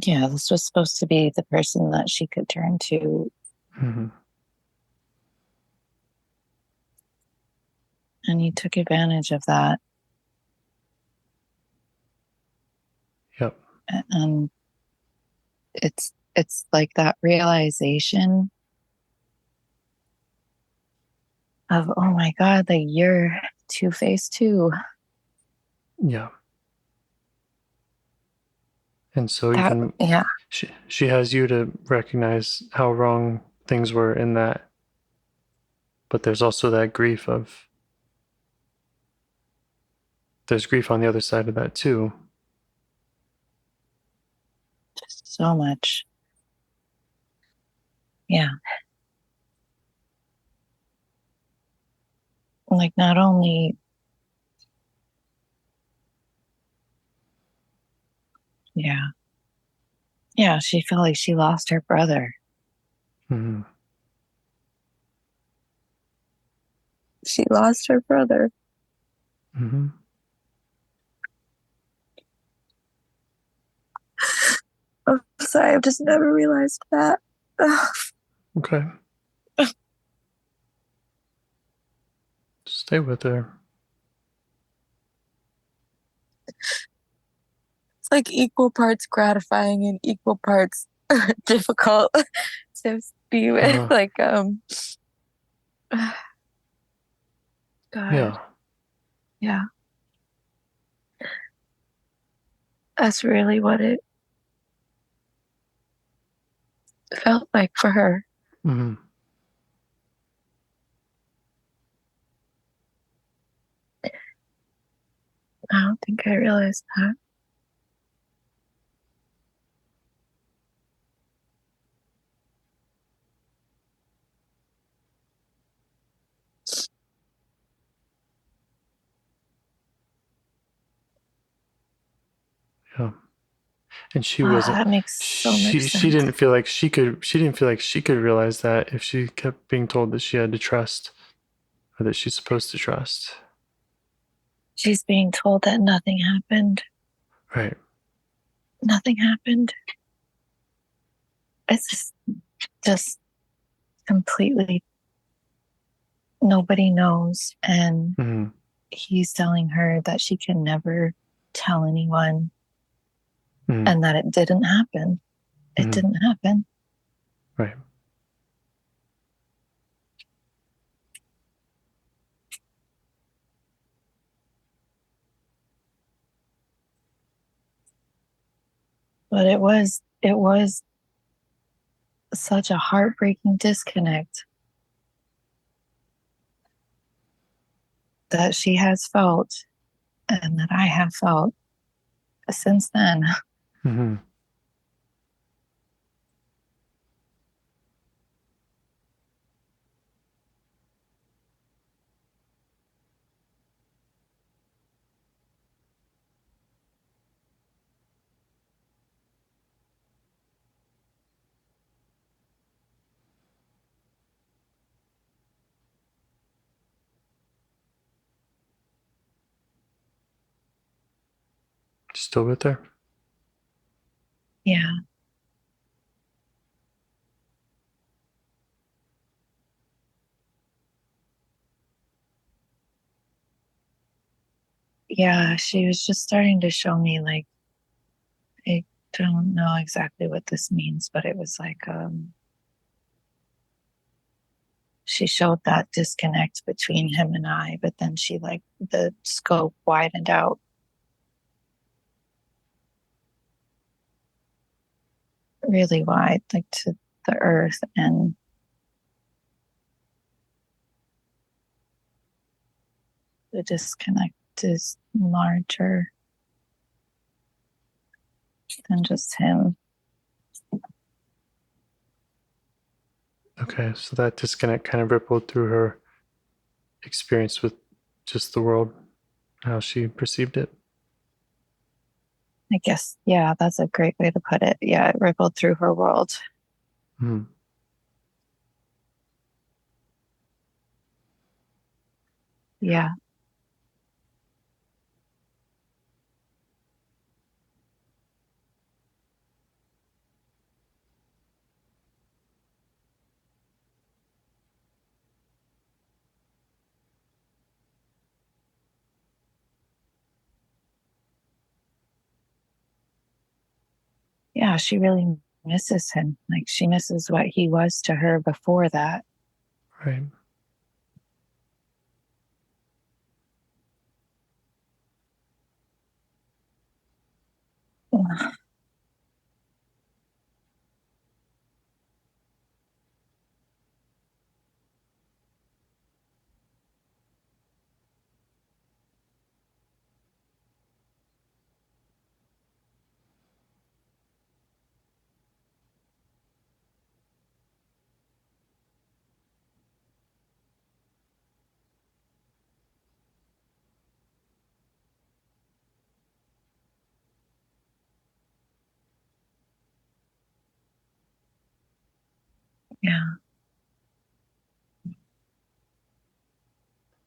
Speaker 5: Yeah, this was supposed to be the person that she could turn to.
Speaker 4: Mm-hmm.
Speaker 5: And he took advantage of that.
Speaker 4: Yep.
Speaker 5: And it's like that realization of, oh my God, like you're two-faced too.
Speaker 4: Yeah. And so even she has you to recognize how wrong things were in that. But there's also that grief of, there's grief on the other side of that too.
Speaker 5: So much. Yeah. Like not only, yeah. Yeah, she felt like she lost her brother.
Speaker 4: Mm-hmm.
Speaker 5: She lost her brother.
Speaker 4: Mm-hmm.
Speaker 5: I'm sorry, I've just never realized that.
Speaker 4: Okay. Stay with her.
Speaker 5: It's like equal parts gratifying and equal parts difficult to be with. Like, God.
Speaker 4: Yeah.
Speaker 5: Yeah. That's really what it felt like for her.
Speaker 4: Mm-hmm.
Speaker 5: I don't think I realized that.
Speaker 4: Yeah. And she wasn't.
Speaker 5: That makes so much sense.
Speaker 4: She didn't feel like she could. She didn't feel like she could realize that if she kept being told that she had to trust, or that she's supposed to trust.
Speaker 5: She's being told that nothing happened.
Speaker 4: Right.
Speaker 5: Nothing happened. It's just completely, nobody knows. And
Speaker 4: Mm-hmm.
Speaker 5: he's telling her that she can never tell anyone.
Speaker 4: Mm-hmm.
Speaker 5: And that it didn't happen. It didn't happen.
Speaker 4: Right.
Speaker 5: But it was such a heartbreaking disconnect that she has felt and that I have felt since then.
Speaker 4: Mm-hmm. Still with her?
Speaker 5: Yeah. Yeah, she was just starting to show me, like, I don't know exactly what this means, but it was like, she showed that disconnect between him and I, but then she, like, the scope widened out really wide, like to the earth, and the disconnect is larger than just him.
Speaker 4: Okay, so that disconnect kind of rippled through her experience with just the world, how she perceived it.
Speaker 5: I guess, yeah, that's a great way to put it. Yeah, it rippled through her world.
Speaker 4: Hmm.
Speaker 5: Yeah. Yeah, she really misses him. Like, she misses what he was to her before that.
Speaker 4: Right. Yeah.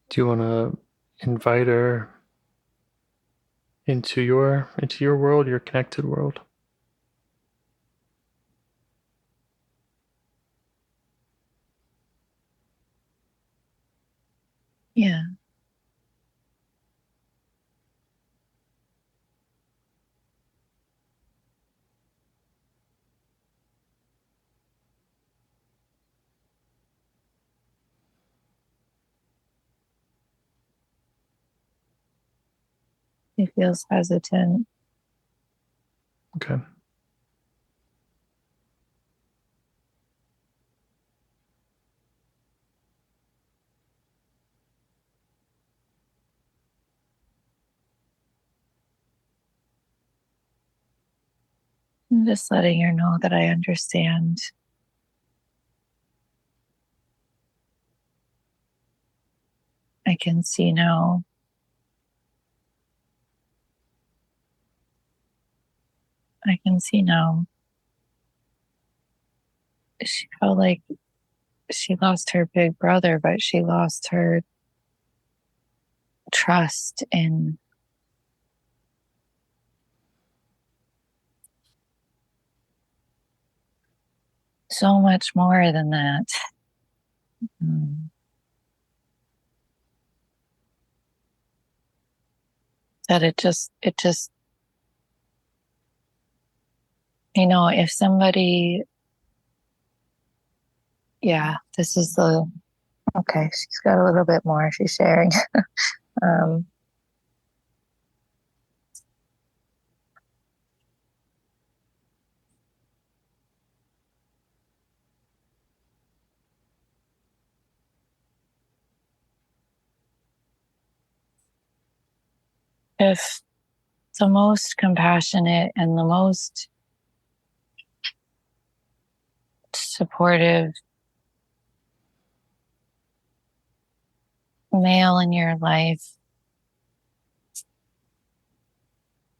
Speaker 4: Do you want to invite her into your world, your connected world?
Speaker 5: Yeah. He feels hesitant.
Speaker 4: Okay.
Speaker 5: I'm just letting her know that I understand. I can see now. I can see now. She felt like she lost her big brother, but she lost her trust in so much more than that. Mm. That it just, if somebody, yeah, this is okay, she's got a little bit more she's sharing. um, if the most compassionate and the most supportive male in your life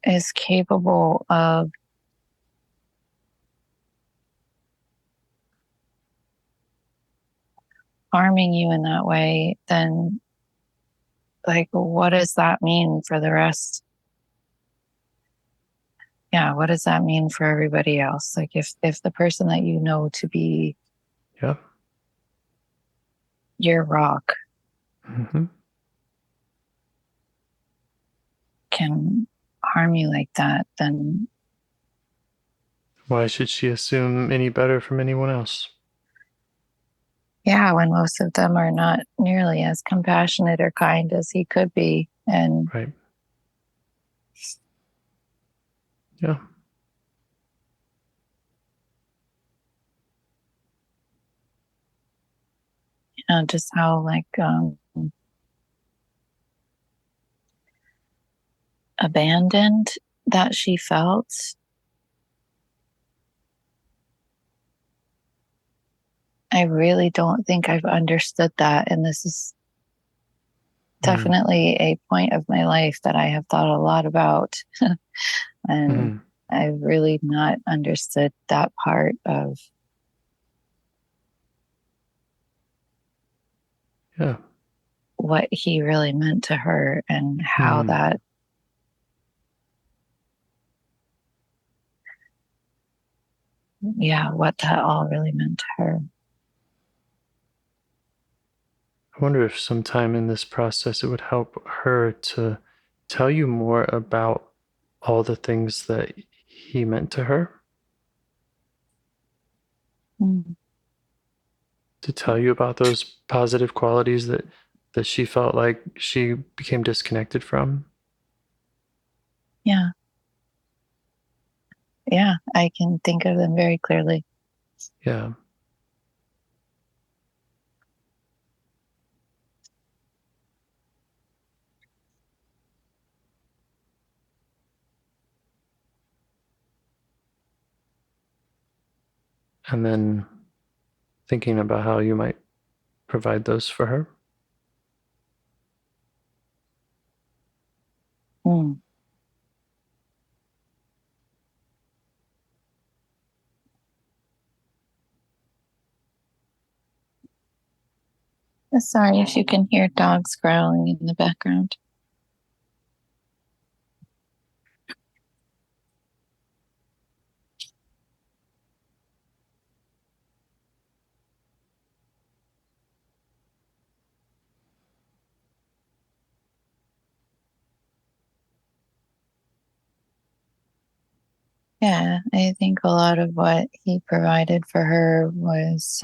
Speaker 5: is capable of harming you in that way, then, like, what does that mean for the rest yeah, what does that mean for everybody else? Like if the person that you know to be your rock can harm you like that, then
Speaker 4: why should she assume any better from anyone else?
Speaker 5: yeah, when most of them are not nearly as compassionate or kind as he could be. And
Speaker 4: right. Yeah.
Speaker 5: just how like abandoned that she felt. I really don't think I've understood that. And this is definitely a point of my life that I have thought a lot about. And I've really not understood that part of what he really meant to her and how that what that all really meant to her.
Speaker 4: I wonder if sometime in this process it would help her to tell you more about all the things that he meant to her. To tell you about those positive qualities that she felt like she became disconnected from.
Speaker 5: Yeah, I can think of them very clearly.
Speaker 4: Yeah. And then thinking about how you might provide those for her.
Speaker 5: Sorry if you can hear dogs growling in the background. Yeah, I think a lot of what he provided for her was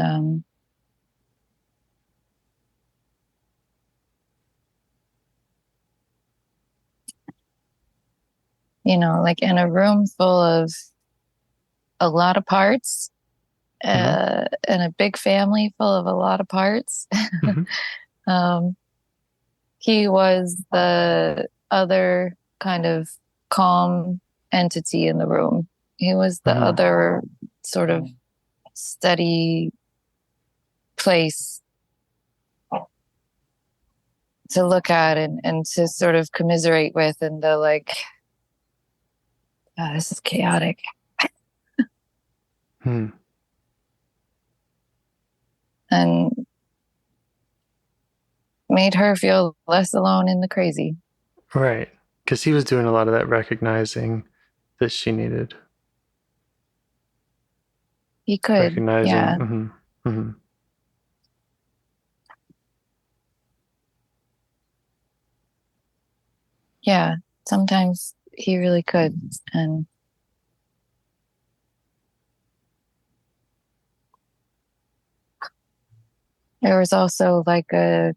Speaker 5: like in a room full of a lot of parts, and a big family full of a lot of parts. He was the other kind of calm entity in the room. He was the other sort of steady place to look at and to sort of commiserate with, and the like, this is chaotic. And made her feel less alone in the crazy.
Speaker 4: Right. Because he was doing a lot of that recognizing that she needed.
Speaker 5: He could.
Speaker 4: Recognizing.
Speaker 5: Yeah. Yeah. Sometimes he really could. And there was also like a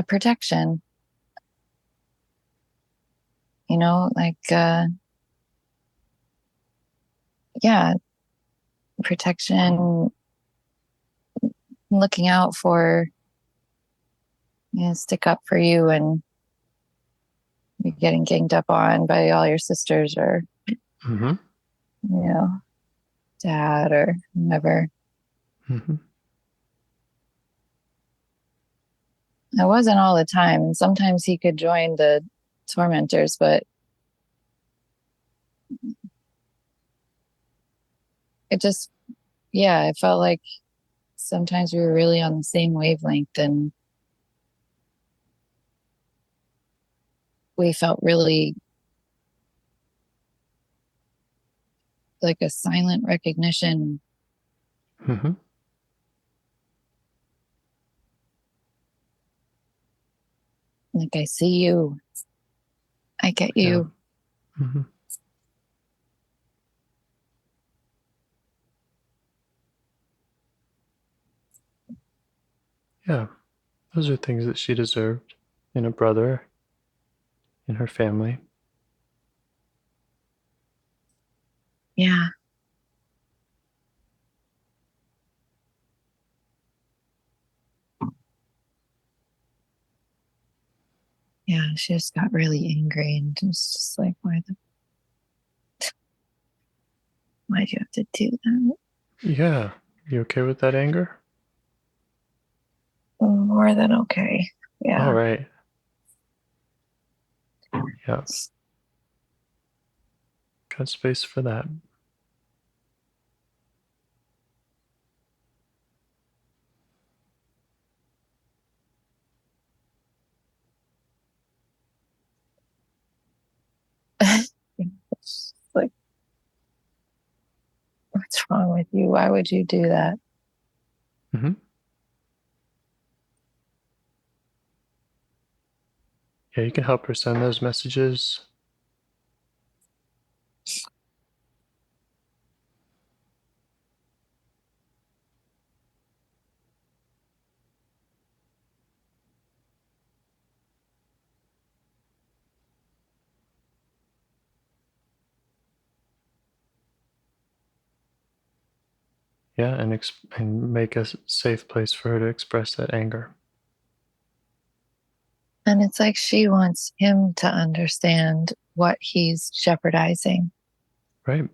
Speaker 5: protection, like, protection, looking out for, stick up for you and you're getting ganged up on by all your sisters or, dad or whoever. It wasn't all the time. And sometimes he could join the tormentors, but it just, it felt like sometimes we were really on the same wavelength and we felt really like a silent recognition.
Speaker 4: Mm-hmm.
Speaker 5: Like, I see you. I get you.
Speaker 4: Yeah. Mm-hmm. Yeah. Those are things that she deserved in a brother, in her family.
Speaker 5: Yeah. Yeah, she just got really angry and was just like, why'd you have to do that?
Speaker 4: Yeah. You okay with that anger?
Speaker 5: More than okay. Yeah.
Speaker 4: All right. Yeah. Got space for that.
Speaker 5: It's like, what's wrong with you? Why would you do that?
Speaker 4: Mm-hmm. Yeah, you can help her send those messages. Yeah, and make a safe place for her to express that anger.
Speaker 5: And it's like she wants him to understand what he's jeopardizing.
Speaker 4: Right.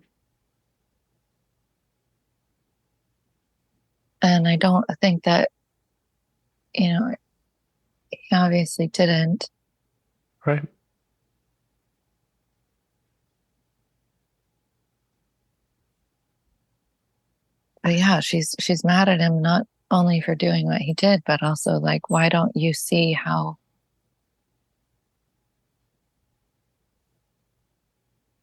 Speaker 5: And I don't think that, he obviously didn't.
Speaker 4: Right.
Speaker 5: But yeah, she's mad at him not only for doing what he did, but also like, why don't you see how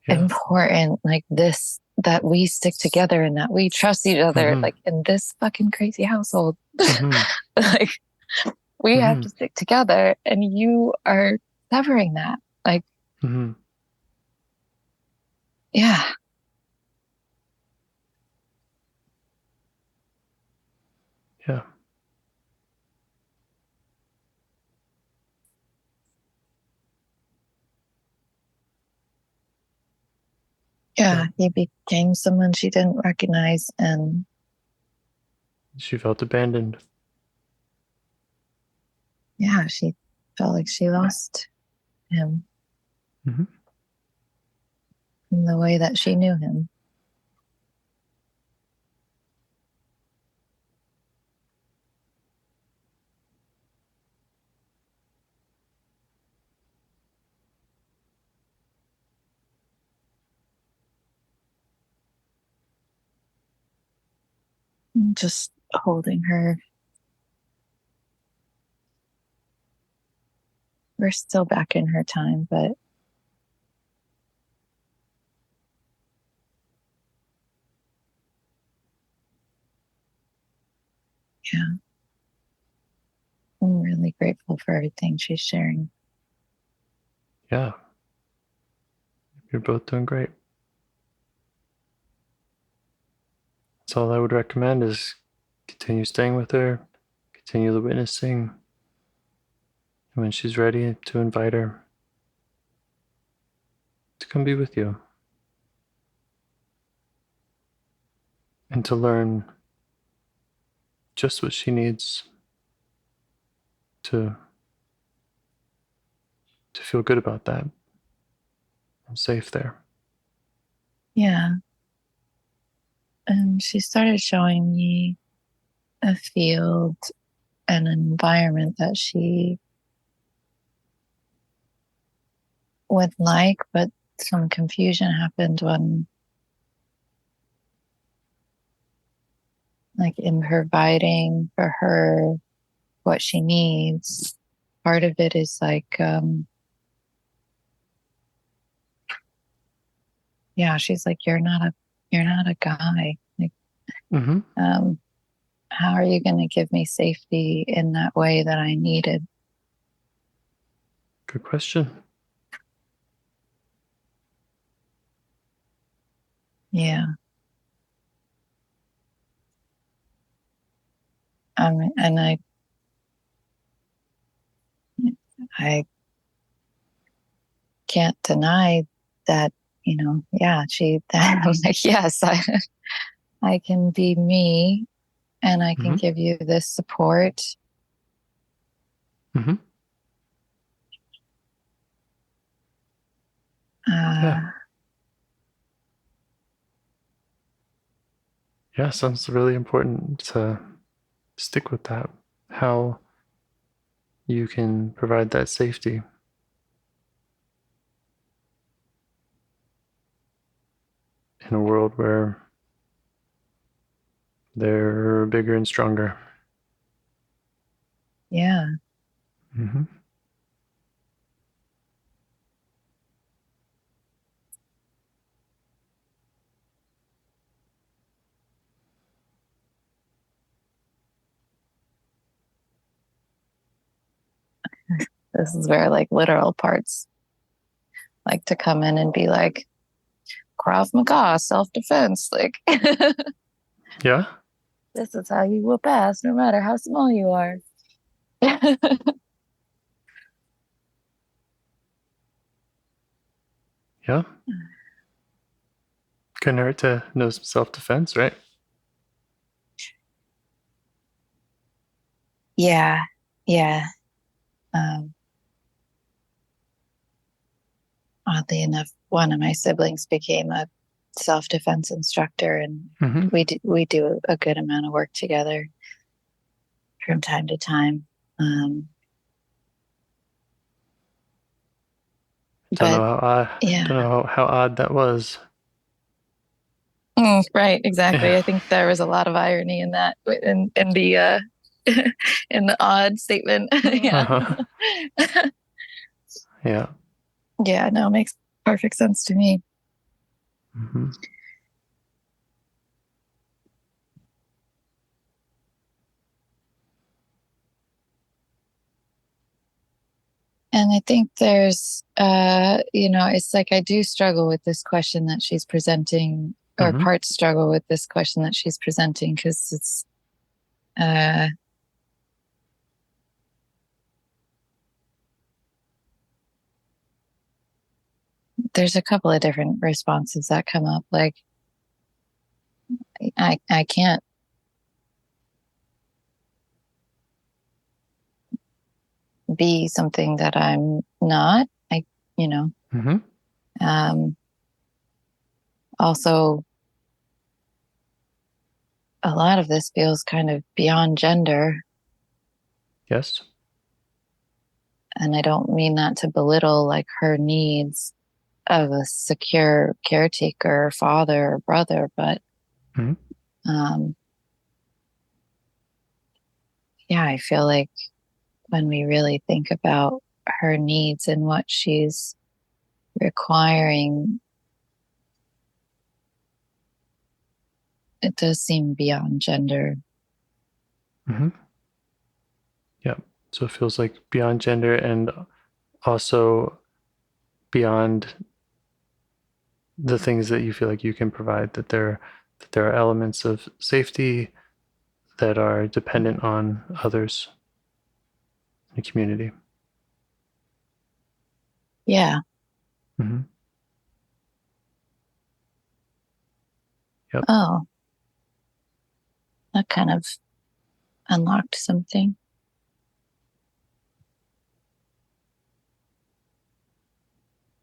Speaker 5: important like this, that we stick together and that we trust each other, like in this fucking crazy household. Like we have to stick together and you are severing that. Like, yeah.
Speaker 4: Yeah.
Speaker 5: Yeah, he became someone she didn't recognize, and
Speaker 4: she felt abandoned.
Speaker 5: Yeah, she felt like she lost him in the way that she knew him. Just holding her. We're still back in her time, but yeah, I'm really grateful for everything she's sharing.
Speaker 4: Yeah. You're both doing great. That's all I would recommend is continue staying with her, continue the witnessing. And when she's ready, to invite her to come be with you and to learn just what she needs to feel good about that and safe there.
Speaker 5: Yeah. And she started showing me a field and an environment that she would like, but some confusion happened when, like, in providing for her what she needs. Part of it is like, yeah, she's like, you're not you're not a guy. Like,
Speaker 4: Mm-hmm.
Speaker 5: how are you going to give me safety in that way that I needed?
Speaker 4: Good question.
Speaker 5: Yeah. And I can't deny that, yeah, I'm like, yes, I can be me and I can give you this support.
Speaker 4: Mm-hmm. Yeah, sounds really important to stick with that. How you can provide that safety in a world where they're bigger and stronger.
Speaker 5: Yeah.
Speaker 4: Mm-hmm.
Speaker 5: This is where like literal parts like to come in and be like, Krav Maga, self-defense. Like,
Speaker 4: Yeah.
Speaker 5: this is how you whoop ass, no matter how small you are.
Speaker 4: Yeah. Couldn't hurt to know some self-defense, right?
Speaker 5: Yeah. Oddly enough, one of my siblings became a self-defense instructor, and we do a good amount of work together from time to time.
Speaker 4: Don't know how odd that was.
Speaker 5: Right, exactly. Yeah. I think there was a lot of irony in that, in the in the odd statement. Yeah.
Speaker 4: Uh-huh. Yeah.
Speaker 5: Yeah, no, it makes perfect sense to me.
Speaker 4: Mm-hmm.
Speaker 5: And I think there's, it's like I do struggle with this question that she's presenting, or part struggle with this question that she's presenting, because it's, there's a couple of different responses that come up. Like, I can't be something that I'm not. Also, a lot of this feels kind of beyond gender.
Speaker 4: Yes.
Speaker 5: And I don't mean that to belittle like her needs of a secure caretaker, father, or brother, but yeah, I feel like when we really think about her needs and what she's requiring, it does seem beyond gender.
Speaker 4: Mm-hmm. Yeah. So it feels like beyond gender and also beyond the things that you feel like you can provide, that there are elements of safety that are dependent on others in the community.
Speaker 5: Yeah.
Speaker 4: Mm-hmm. Yep.
Speaker 5: Oh, that kind of unlocked something.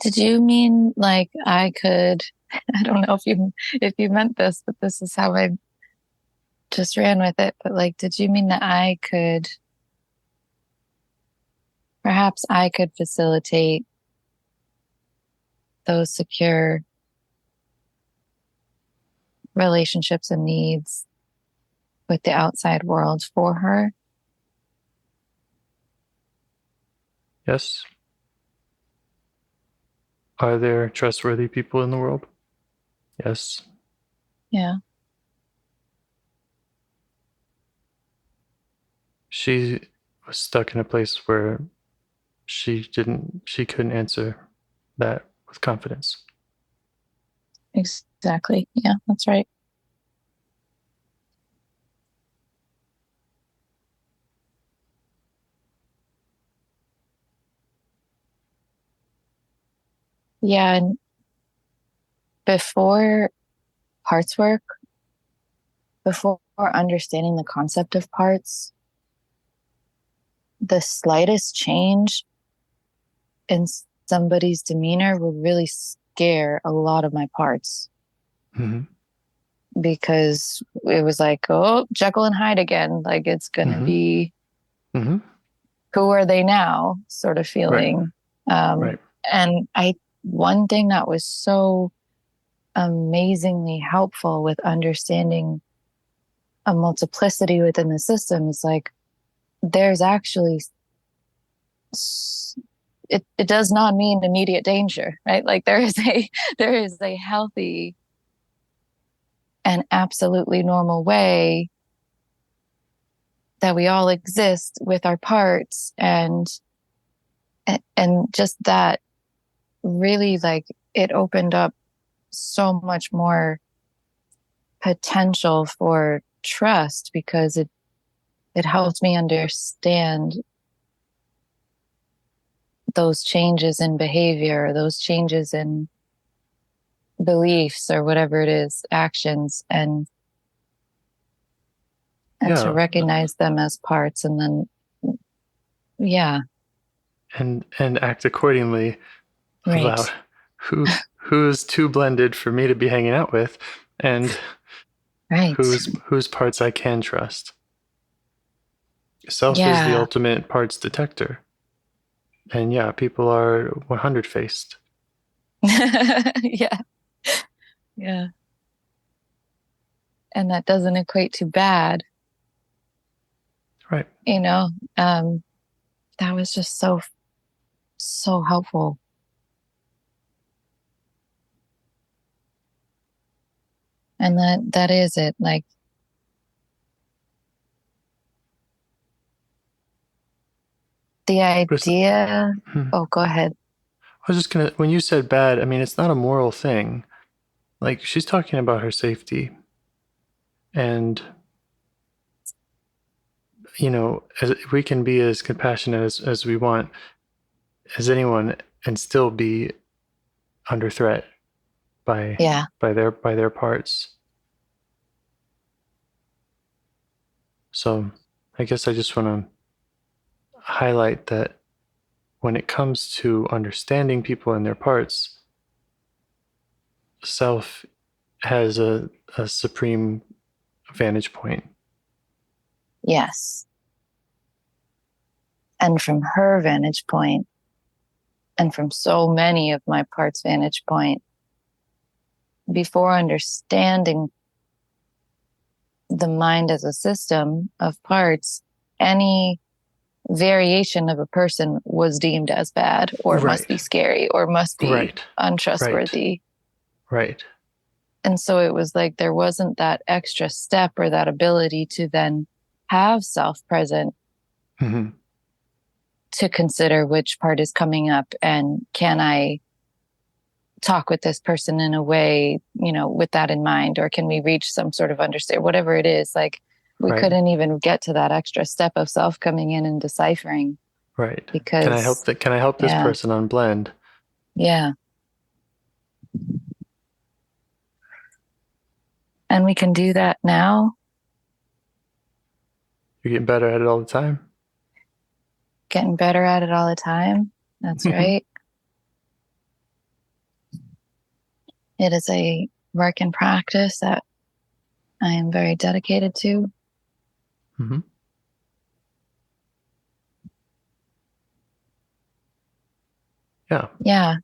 Speaker 5: Did you mean like I could, I don't know if you meant this, but this is how I just ran with it. But like, did you mean that perhaps I could facilitate those secure relationships and needs with the outside world for her?
Speaker 4: Yes. Are there trustworthy people in the world? Yes.
Speaker 5: Yeah.
Speaker 4: She was stuck in a place where she couldn't answer that with confidence.
Speaker 5: Exactly. Yeah, that's right. Yeah, and before parts work, before understanding the concept of parts, the slightest change in somebody's demeanor would really scare a lot of my parts.
Speaker 4: Mm-hmm.
Speaker 5: Because it was like, oh, Jekyll and Hyde again. Like it's going to be, who are they now? Sort of feeling.
Speaker 4: Right.
Speaker 5: And one thing that was so amazingly helpful with understanding a multiplicity within the system is like, there's actually, it does not mean immediate danger, right? Like there is a healthy and absolutely normal way that we all exist with our parts, and just that really, like, it opened up so much more potential for trust, because it helped me understand those changes in behavior, those changes in beliefs, or whatever it is, actions, and to recognize them as parts, and then
Speaker 4: and act accordingly about who's too blended for me to be hanging out with, and whose parts I can trust. Self is the ultimate parts detector. And yeah, people are 100 faced.
Speaker 5: Yeah. And that doesn't equate to bad.
Speaker 4: Right.
Speaker 5: That was just so helpful. And that is it. Like, the idea. Oh, go ahead.
Speaker 4: I was just gonna, when you said bad, I mean, it's not a moral thing. Like, she's talking about her safety. And, we can be as compassionate as we want, as anyone, and still be under threat by their parts. So I guess I just want to highlight that when it comes to understanding people and their parts, self has a supreme vantage point.
Speaker 5: Yes. And from her vantage point, and from so many of my parts' vantage point, before understanding the mind as a system of parts, any variation of a person was deemed as bad, or must be scary, or must be untrustworthy.
Speaker 4: Right.
Speaker 5: And so it was like there wasn't that extra step or that ability to then have self present to consider which part is coming up, and can I talk with this person in a way, with that in mind, or can we reach some sort of understanding, whatever it is. Like, we couldn't even get to that extra step of self coming in and deciphering.
Speaker 4: Right.
Speaker 5: Because
Speaker 4: can I help this person unblend?
Speaker 5: Yeah. And we can do that now.
Speaker 4: You're getting better at it all the time.
Speaker 5: Getting better at it all the time. That's right. It is a work in practice that I am very dedicated to. Yeah.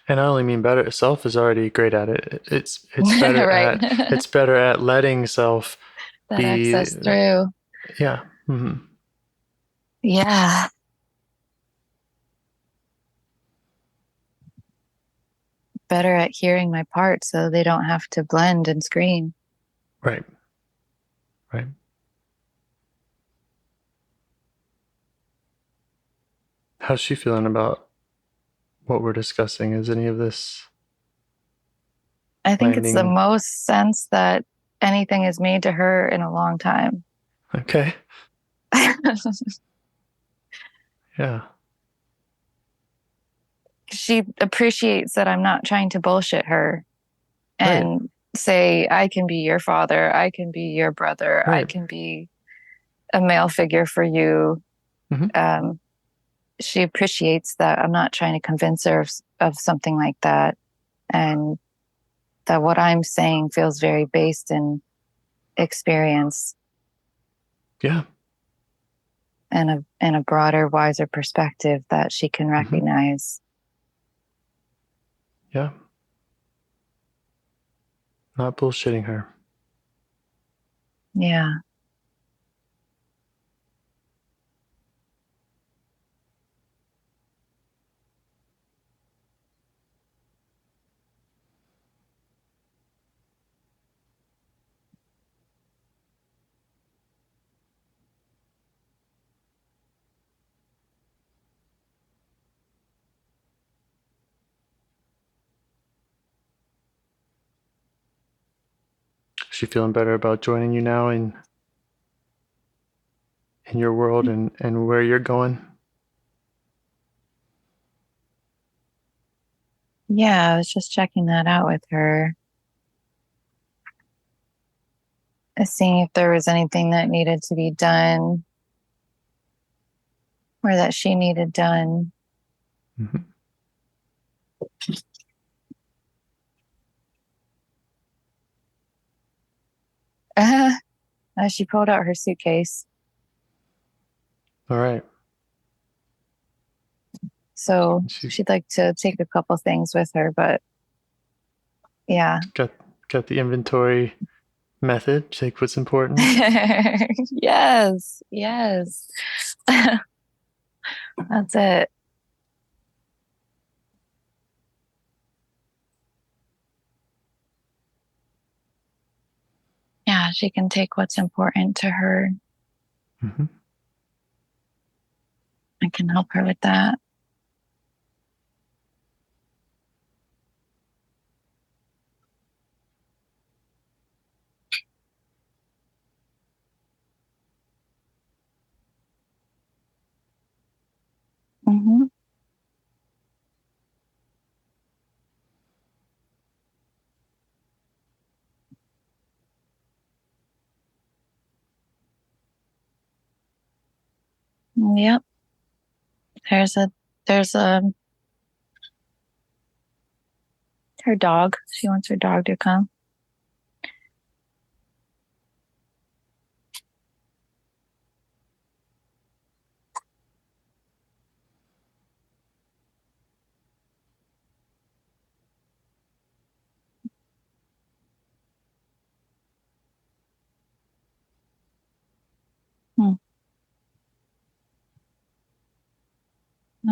Speaker 4: And I only mean better. Self is already great at it. It's better it's better at letting self
Speaker 5: that access through.
Speaker 4: Yeah.
Speaker 5: Yeah. better at hearing my part so they don't have to blend and scream.
Speaker 4: Right. Right. How's she feeling about what we're discussing? Is any of this
Speaker 5: I think it's the
Speaker 4: landing?
Speaker 5: most sense that anything has made to her in a long time.
Speaker 4: Okay. Yeah.
Speaker 5: She appreciates that I'm not trying to bullshit her and say, I can be your father, I can be your brother, I
Speaker 4: Right.
Speaker 5: can be a male figure for you.
Speaker 4: Mhm.
Speaker 5: She appreciates that I'm not trying to convince her of something like that, and that what I'm saying feels very based in experience
Speaker 4: Yeah.
Speaker 5: and a broader, wiser perspective that she can recognize.
Speaker 4: Yeah. Not bullshitting her.
Speaker 5: Yeah.
Speaker 4: Is she feeling better about joining you now in your world and where you're going?
Speaker 5: Yeah, I was just checking that out with her. Seeing if there was anything that needed to be done or that she needed done.
Speaker 4: Mhm.
Speaker 5: She pulled out her suitcase.
Speaker 4: All right.
Speaker 5: So she'd like to take a couple things with her, but yeah.
Speaker 4: Got the inventory method. Take what's important.
Speaker 5: Yes. That's it. Yeah, she can take what's important to her.
Speaker 4: Mhm.
Speaker 5: I can help her with that. Mm-hmm. Yep. There's her dog. She wants her dog to come.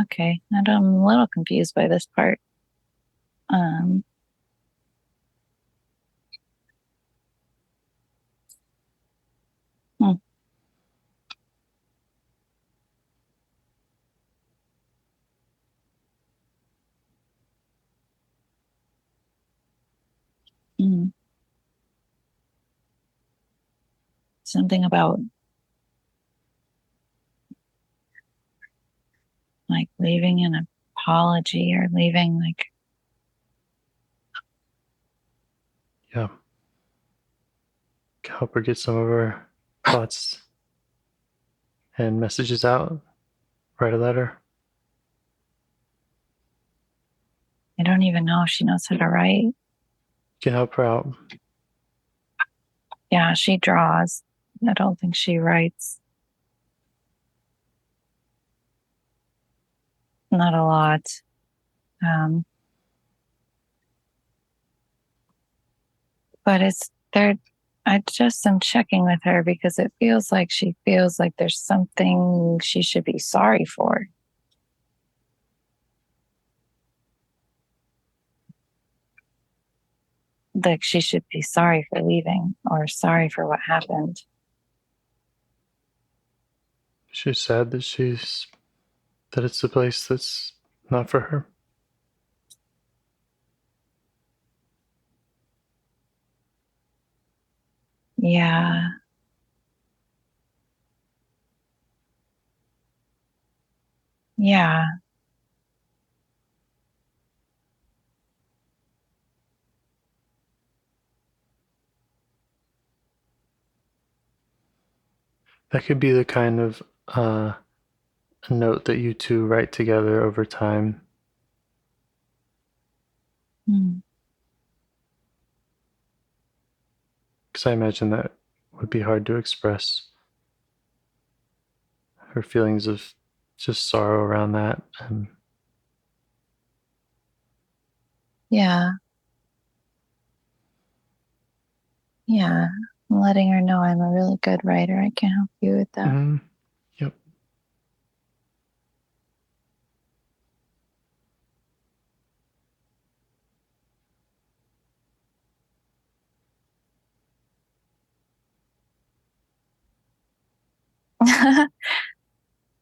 Speaker 5: Okay. I'm a little confused by this part. Hmm. Something about like leaving an apology or leaving like.
Speaker 4: Yeah. Help her get some of her thoughts and messages out. Write a letter.
Speaker 5: I don't even know if she knows how to write.
Speaker 4: Can help her out.
Speaker 5: Yeah, she draws. I don't think she writes. Not a lot. But it's there. I just am checking with her because it feels like she feels like there's something she should be sorry for. like she should be sorry for leaving or sorry for what happened.
Speaker 4: She's sad that it's a place that's not for her.
Speaker 5: Yeah. Yeah.
Speaker 4: That could be the kind of note that you two write together over time.
Speaker 5: Mm.
Speaker 4: Because I imagine that would be hard to express. Her feelings of just sorrow around that. And
Speaker 5: Yeah. Yeah. I'm letting her know I'm a really good writer. I can help you with that.
Speaker 4: mm, yep.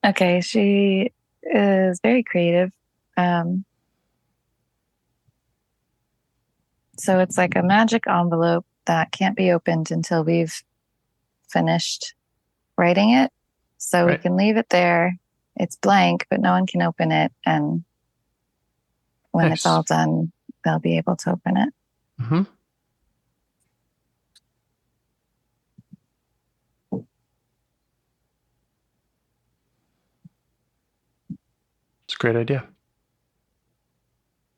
Speaker 5: Okay, she is very creative. So it's like a magic envelope that can't be opened until we've finished writing it. So we
Speaker 4: Right.
Speaker 5: can leave it there. It's blank, but no one can open it. And when
Speaker 4: Nice.
Speaker 5: it's all done, they'll be able to open it.
Speaker 4: Mm-hmm. It's a great idea.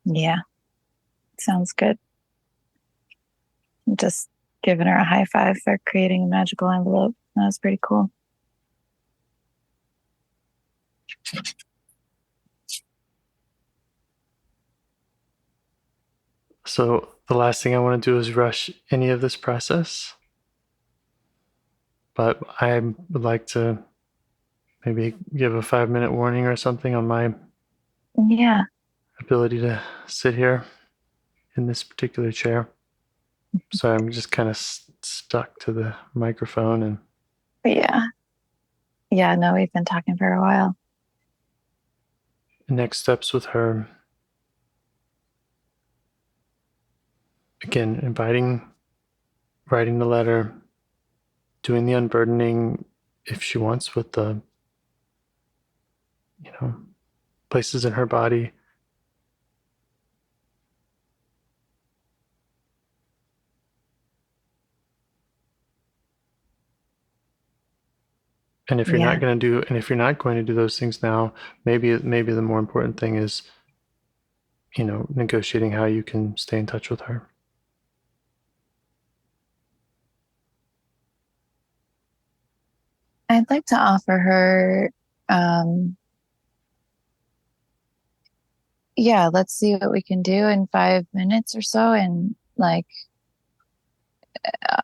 Speaker 5: Yeah, sounds good. I'm just giving her a high five for creating a magical envelope. That was pretty cool.
Speaker 4: So the last thing I want to do is rush any of this process. But I would like to maybe give a 5-minute warning or something on my
Speaker 5: Yeah.
Speaker 4: ability to sit here in this particular chair. So I'm just kind of stuck to the microphone. And
Speaker 5: Yeah. Yeah, no, we've been talking for a while.
Speaker 4: next steps with her. Again, writing the letter, doing the unburdening if she wants with the, places in her body. And if you're not going to do those things now, maybe the more important thing is, negotiating how you can stay in touch with her.
Speaker 5: I'd like to offer her, yeah, let's see what we can do in 5 minutes or so. And like,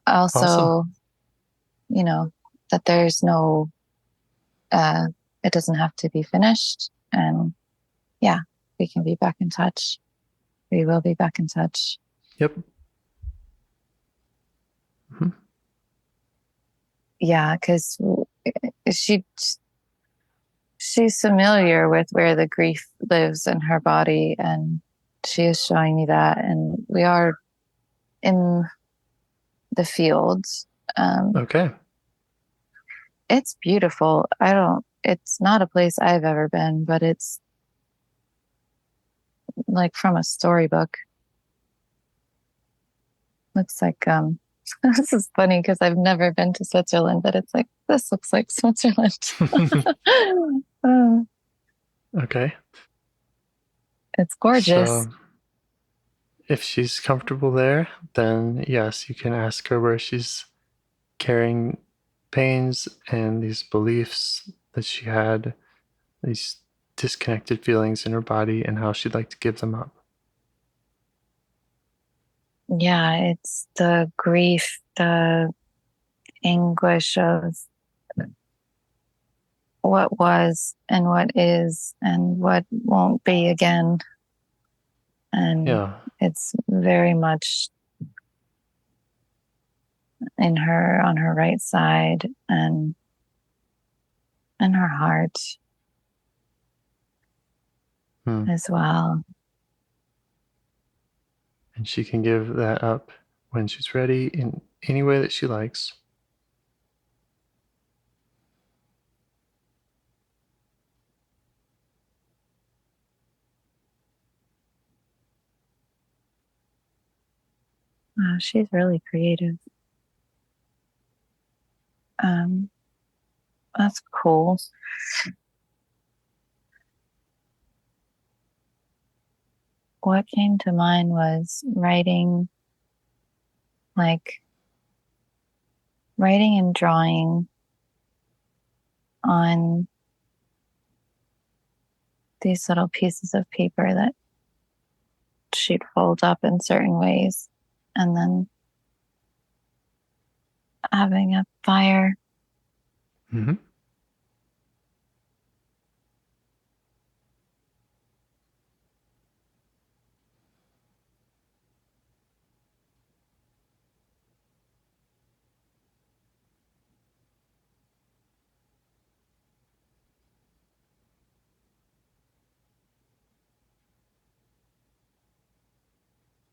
Speaker 5: also,
Speaker 4: Awesome.
Speaker 5: That there's no, it doesn't have to be finished. And yeah, we can be back in touch. We will be back in touch.
Speaker 4: Yep. Mm-hmm.
Speaker 5: Yeah, because she's familiar with where the grief lives in her body, and she is showing me that. And we are in the fields.
Speaker 4: Okay.
Speaker 5: It's beautiful. It's not a place I've ever been, but it's like from a storybook. Looks like, this is funny because I've never been to Switzerland, but it's like, this looks like Switzerland.
Speaker 4: Okay.
Speaker 5: It's gorgeous.
Speaker 4: So if she's comfortable there, then yes, you can ask her where she's carrying pains and these beliefs that she had, these disconnected feelings in her body, and how she'd like to give them up.
Speaker 5: Yeah, it's the grief, the anguish of what was and what is and what won't be again. And
Speaker 4: Yeah.
Speaker 5: it's very much in her on her right side and in her heart as well.
Speaker 4: And she can give that up when she's ready in any way that she likes.
Speaker 5: Wow, she's really creative. That's cool. What came to mind was writing and drawing on these little pieces of paper that she'd fold up in certain ways, and then having a fire.
Speaker 4: Mm-hmm.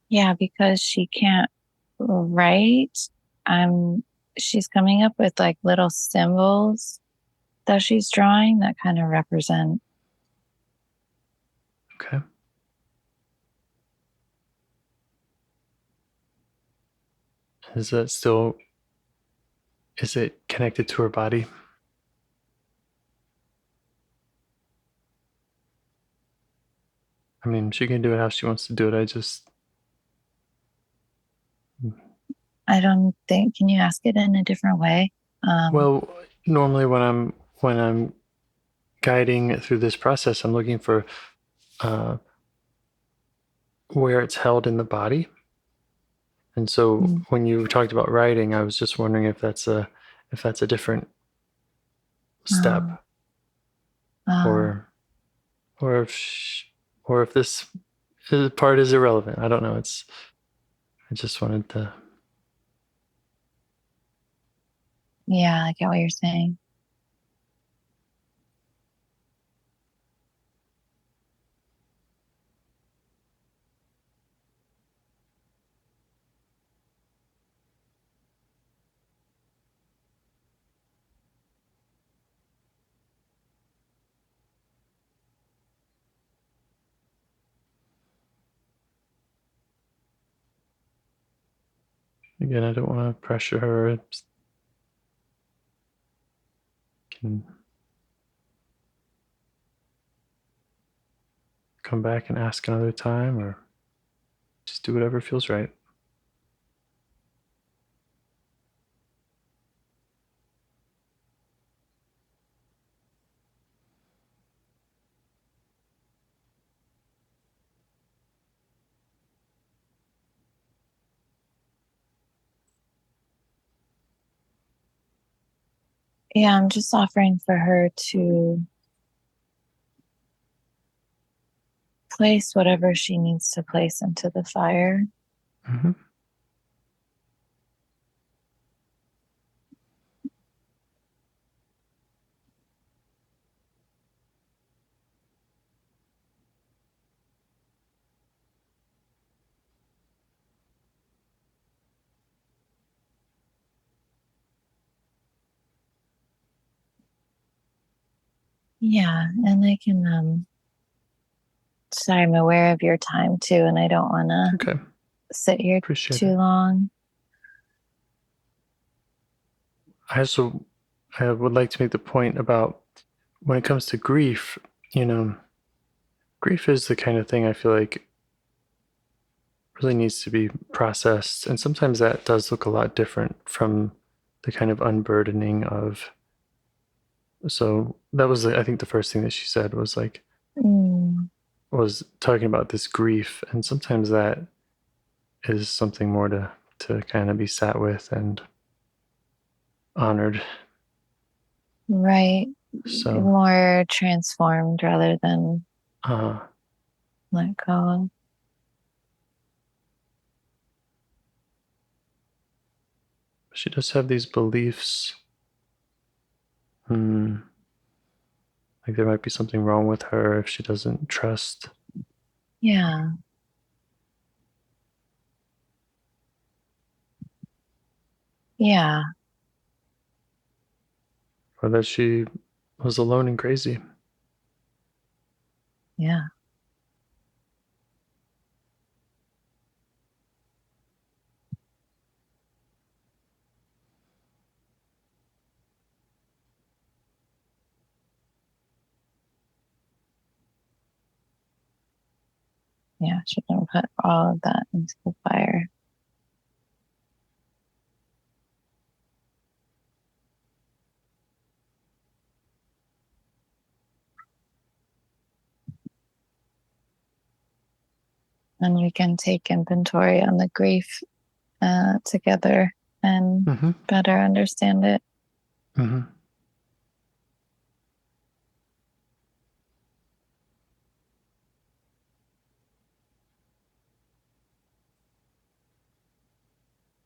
Speaker 5: Yeah, because she can't write. She's coming up with like little symbols that she's drawing that kind of represent.
Speaker 4: Okay. Is it connected to her body? I mean, she can do it how she wants to do it.
Speaker 5: I don't think, can you ask it in a different way?
Speaker 4: Well, normally when I'm guiding through this process, I'm looking for where it's held in the body. And so when you talked about writing, I was just wondering if that's a different step, or if this part is irrelevant. I don't know. I just wanted to.
Speaker 5: Yeah, I get what you're saying.
Speaker 4: Again, I don't want to pressure her. Can come back and ask another time, or just do whatever feels right.
Speaker 5: Yeah, I'm just offering for her to place whatever she needs to place into the fire.
Speaker 4: Mm-hmm.
Speaker 5: Yeah, and I can sorry, I'm aware of your time too, and I don't want to sit here too long.
Speaker 4: I would like to make the point about when it comes to grief, grief is the kind of thing I feel like really needs to be processed. And sometimes that does look a lot different from the kind of unburdening of. So that was, I think, the first thing that she said was like, was talking about this grief. And sometimes that is something more to kind of be sat with and honored.
Speaker 5: Right.
Speaker 4: So
Speaker 5: more transformed rather than let go.
Speaker 4: She does have these beliefs. Like there might be something wrong with her if she doesn't trust.
Speaker 5: Yeah. Yeah.
Speaker 4: Or that she was alone and crazy.
Speaker 5: Yeah. Yeah, shouldn't put all of that into the fire. And we can take inventory on the grief together and better understand it.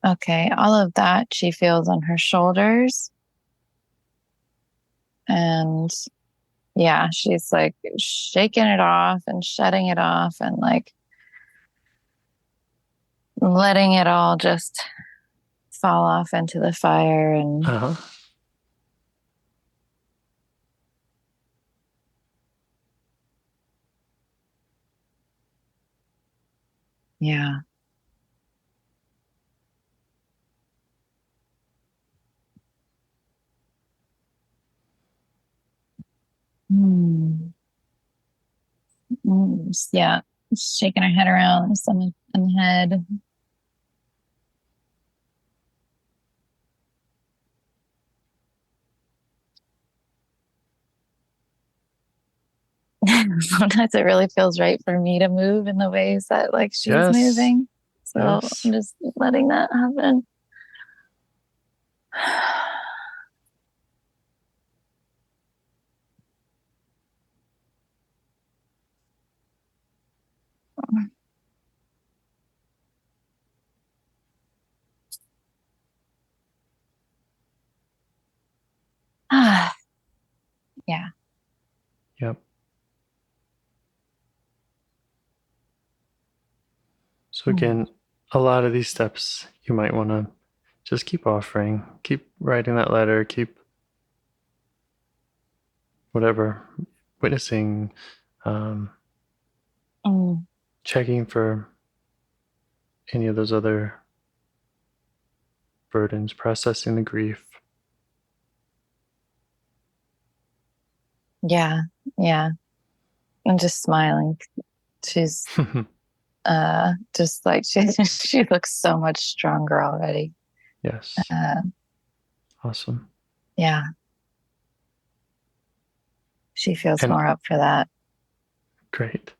Speaker 5: Okay, all of that she feels on her shoulders. And yeah, she's like shaking it off and shutting it off and like letting it all just fall off into the fire. And yeah. Yeah, shaking her head around, some in the head. Sometimes it really feels right for me to move in the ways that like she's moving. So I'm just letting that happen. Yeah.
Speaker 4: Yep. So again, a lot of these steps you might want to just keep offering, keep writing that letter, keep whatever, witnessing, checking for any of those other burdens, processing the grief.
Speaker 5: Yeah. Yeah. I'm just smiling. She's just like she looks so much stronger already.
Speaker 4: Yes. Awesome.
Speaker 5: Yeah. She feels more up for that.
Speaker 4: Great.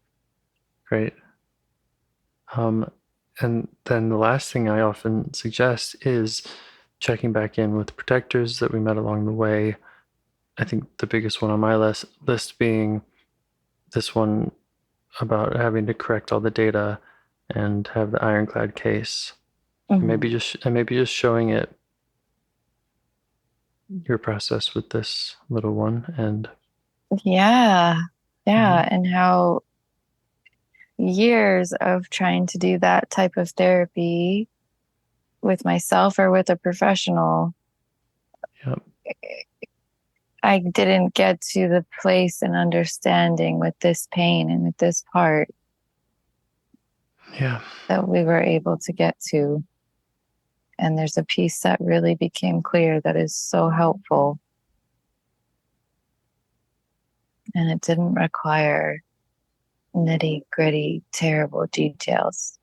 Speaker 4: And then the last thing I often suggest is checking back in with the protectors that we met along the way. I think the biggest one on my list being this one about having to correct all the data and have the ironclad case. And maybe just showing it your process with this little one. And
Speaker 5: and how years of trying to do that type of therapy with myself or with a professional, I didn't get to the place and understanding with this pain and with this part that we were able to get to. And there's a piece that really became clear that is so helpful. And it didn't require nitty gritty, terrible details.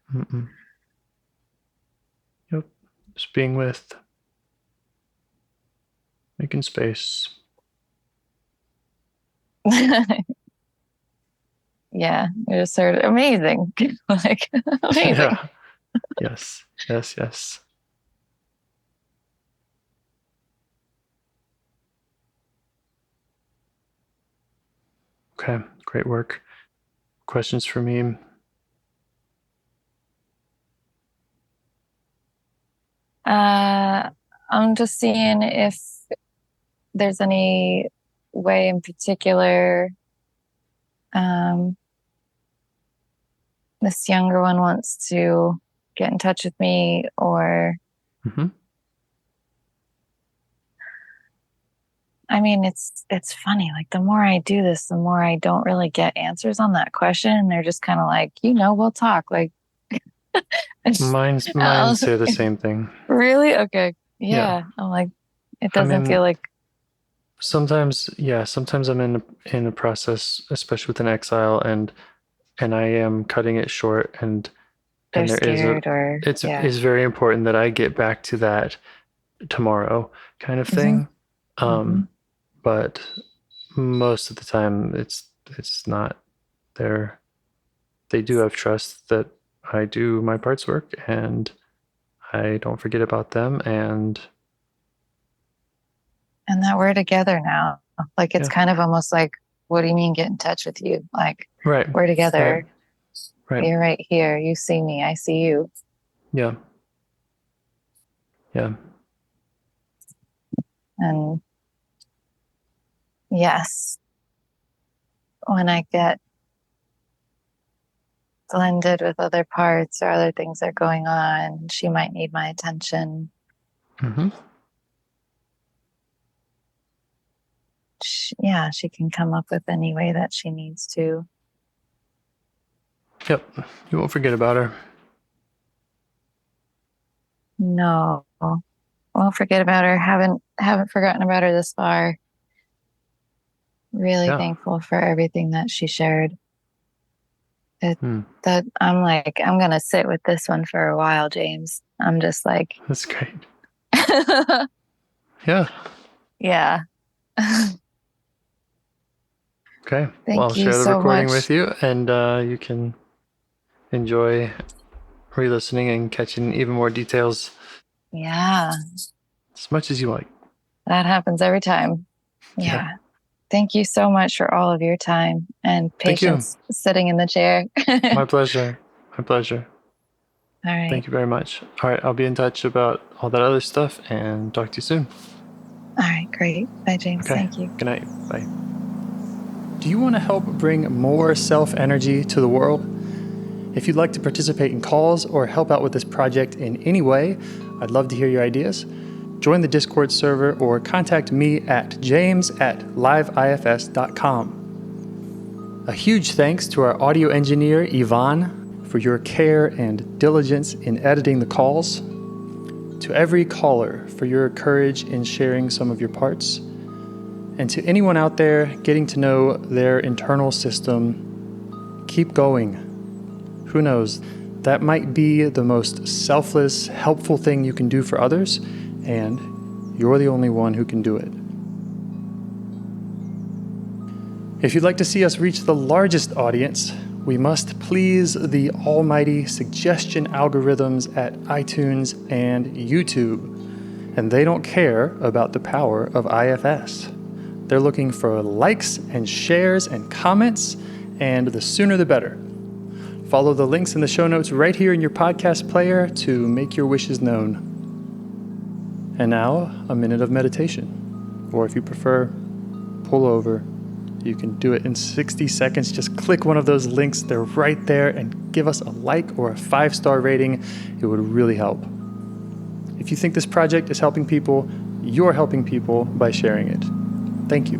Speaker 4: Yep. Just being with, making space.
Speaker 5: Yeah, it was sort of amazing. Like, amazing.
Speaker 4: Yeah. Yes. Okay, great work. Questions for me?
Speaker 5: I'm just seeing if there's any way in particular this younger one wants to get in touch with me, or
Speaker 4: Mm-hmm.
Speaker 5: I mean, it's funny. Like, the more I do this, the more I don't really get answers on that question. And they're just kind of like, we'll talk. Like,
Speaker 4: Mine say the same thing.
Speaker 5: Really? Okay. Yeah. I'm like, it doesn't feel like.
Speaker 4: Sometimes I'm in a process, especially with an exile, and I am cutting it short, and
Speaker 5: They're
Speaker 4: there
Speaker 5: scared,
Speaker 4: it's very important that I get back to that tomorrow kind of thing. But most of the time it's not there. They do have trust that I do my part's work and I don't forget about them, and
Speaker 5: that we're together now. Like, it's kind of almost like, what do you mean get in touch with you? Like,
Speaker 4: right,
Speaker 5: we're together.
Speaker 4: Right.
Speaker 5: You're right here. You see me. I see you.
Speaker 4: Yeah.
Speaker 5: And yes, when I get blended with other parts or other things that are going on, she might need my attention.
Speaker 4: Mm-hmm.
Speaker 5: She can come up with any way that she needs to.
Speaker 4: Yep. You won't forget about her.
Speaker 5: No. Won't forget about her. Haven't forgotten about her this far. Really thankful for everything that she shared. That I'm like, I'm gonna sit with this one for a while, James. I'm just like,
Speaker 4: that's great. Yeah. Okay. Well, I'll share the recording with you, and you can enjoy re-listening and catching even more details.
Speaker 5: Yeah.
Speaker 4: As much as you like.
Speaker 5: That happens every time. Yeah. Thank you so much for all of your time and patience sitting in the chair.
Speaker 4: My pleasure. My pleasure.
Speaker 5: All right.
Speaker 4: Thank you very much. All right. I'll be in touch about all that other stuff and talk to you soon.
Speaker 5: All right. Great. Bye, James.
Speaker 4: Okay.
Speaker 5: Thank you.
Speaker 4: Good night. Bye. Do you want to help bring more self-energy to the world? If you'd like to participate in calls or help out with this project in any way, I'd love to hear your ideas. Join the Discord server or contact me at james@liveifs.com. A huge thanks to our audio engineer, Yvonne, for your care and diligence in editing the calls. To every caller for your courage in sharing some of your parts. And to anyone out there getting to know their internal system, keep going. Who knows? That might be the most selfless, helpful thing you can do for others, and you're the only one who can do it. If you'd like to see us reach the largest audience, we must please the almighty suggestion algorithms at iTunes and YouTube, and they don't care about the power of IFS. They're looking for likes and shares and comments, and the sooner the better. Follow the links in the show notes right here in your podcast player to make your wishes known. And now, a minute of meditation. Or if you prefer, pull over. You can do it in 60 seconds. Just click one of those links. They're right there, and give us a like or a 5-star rating. It would really help. If you think this project is helping people, you're helping people by sharing it. Thank you.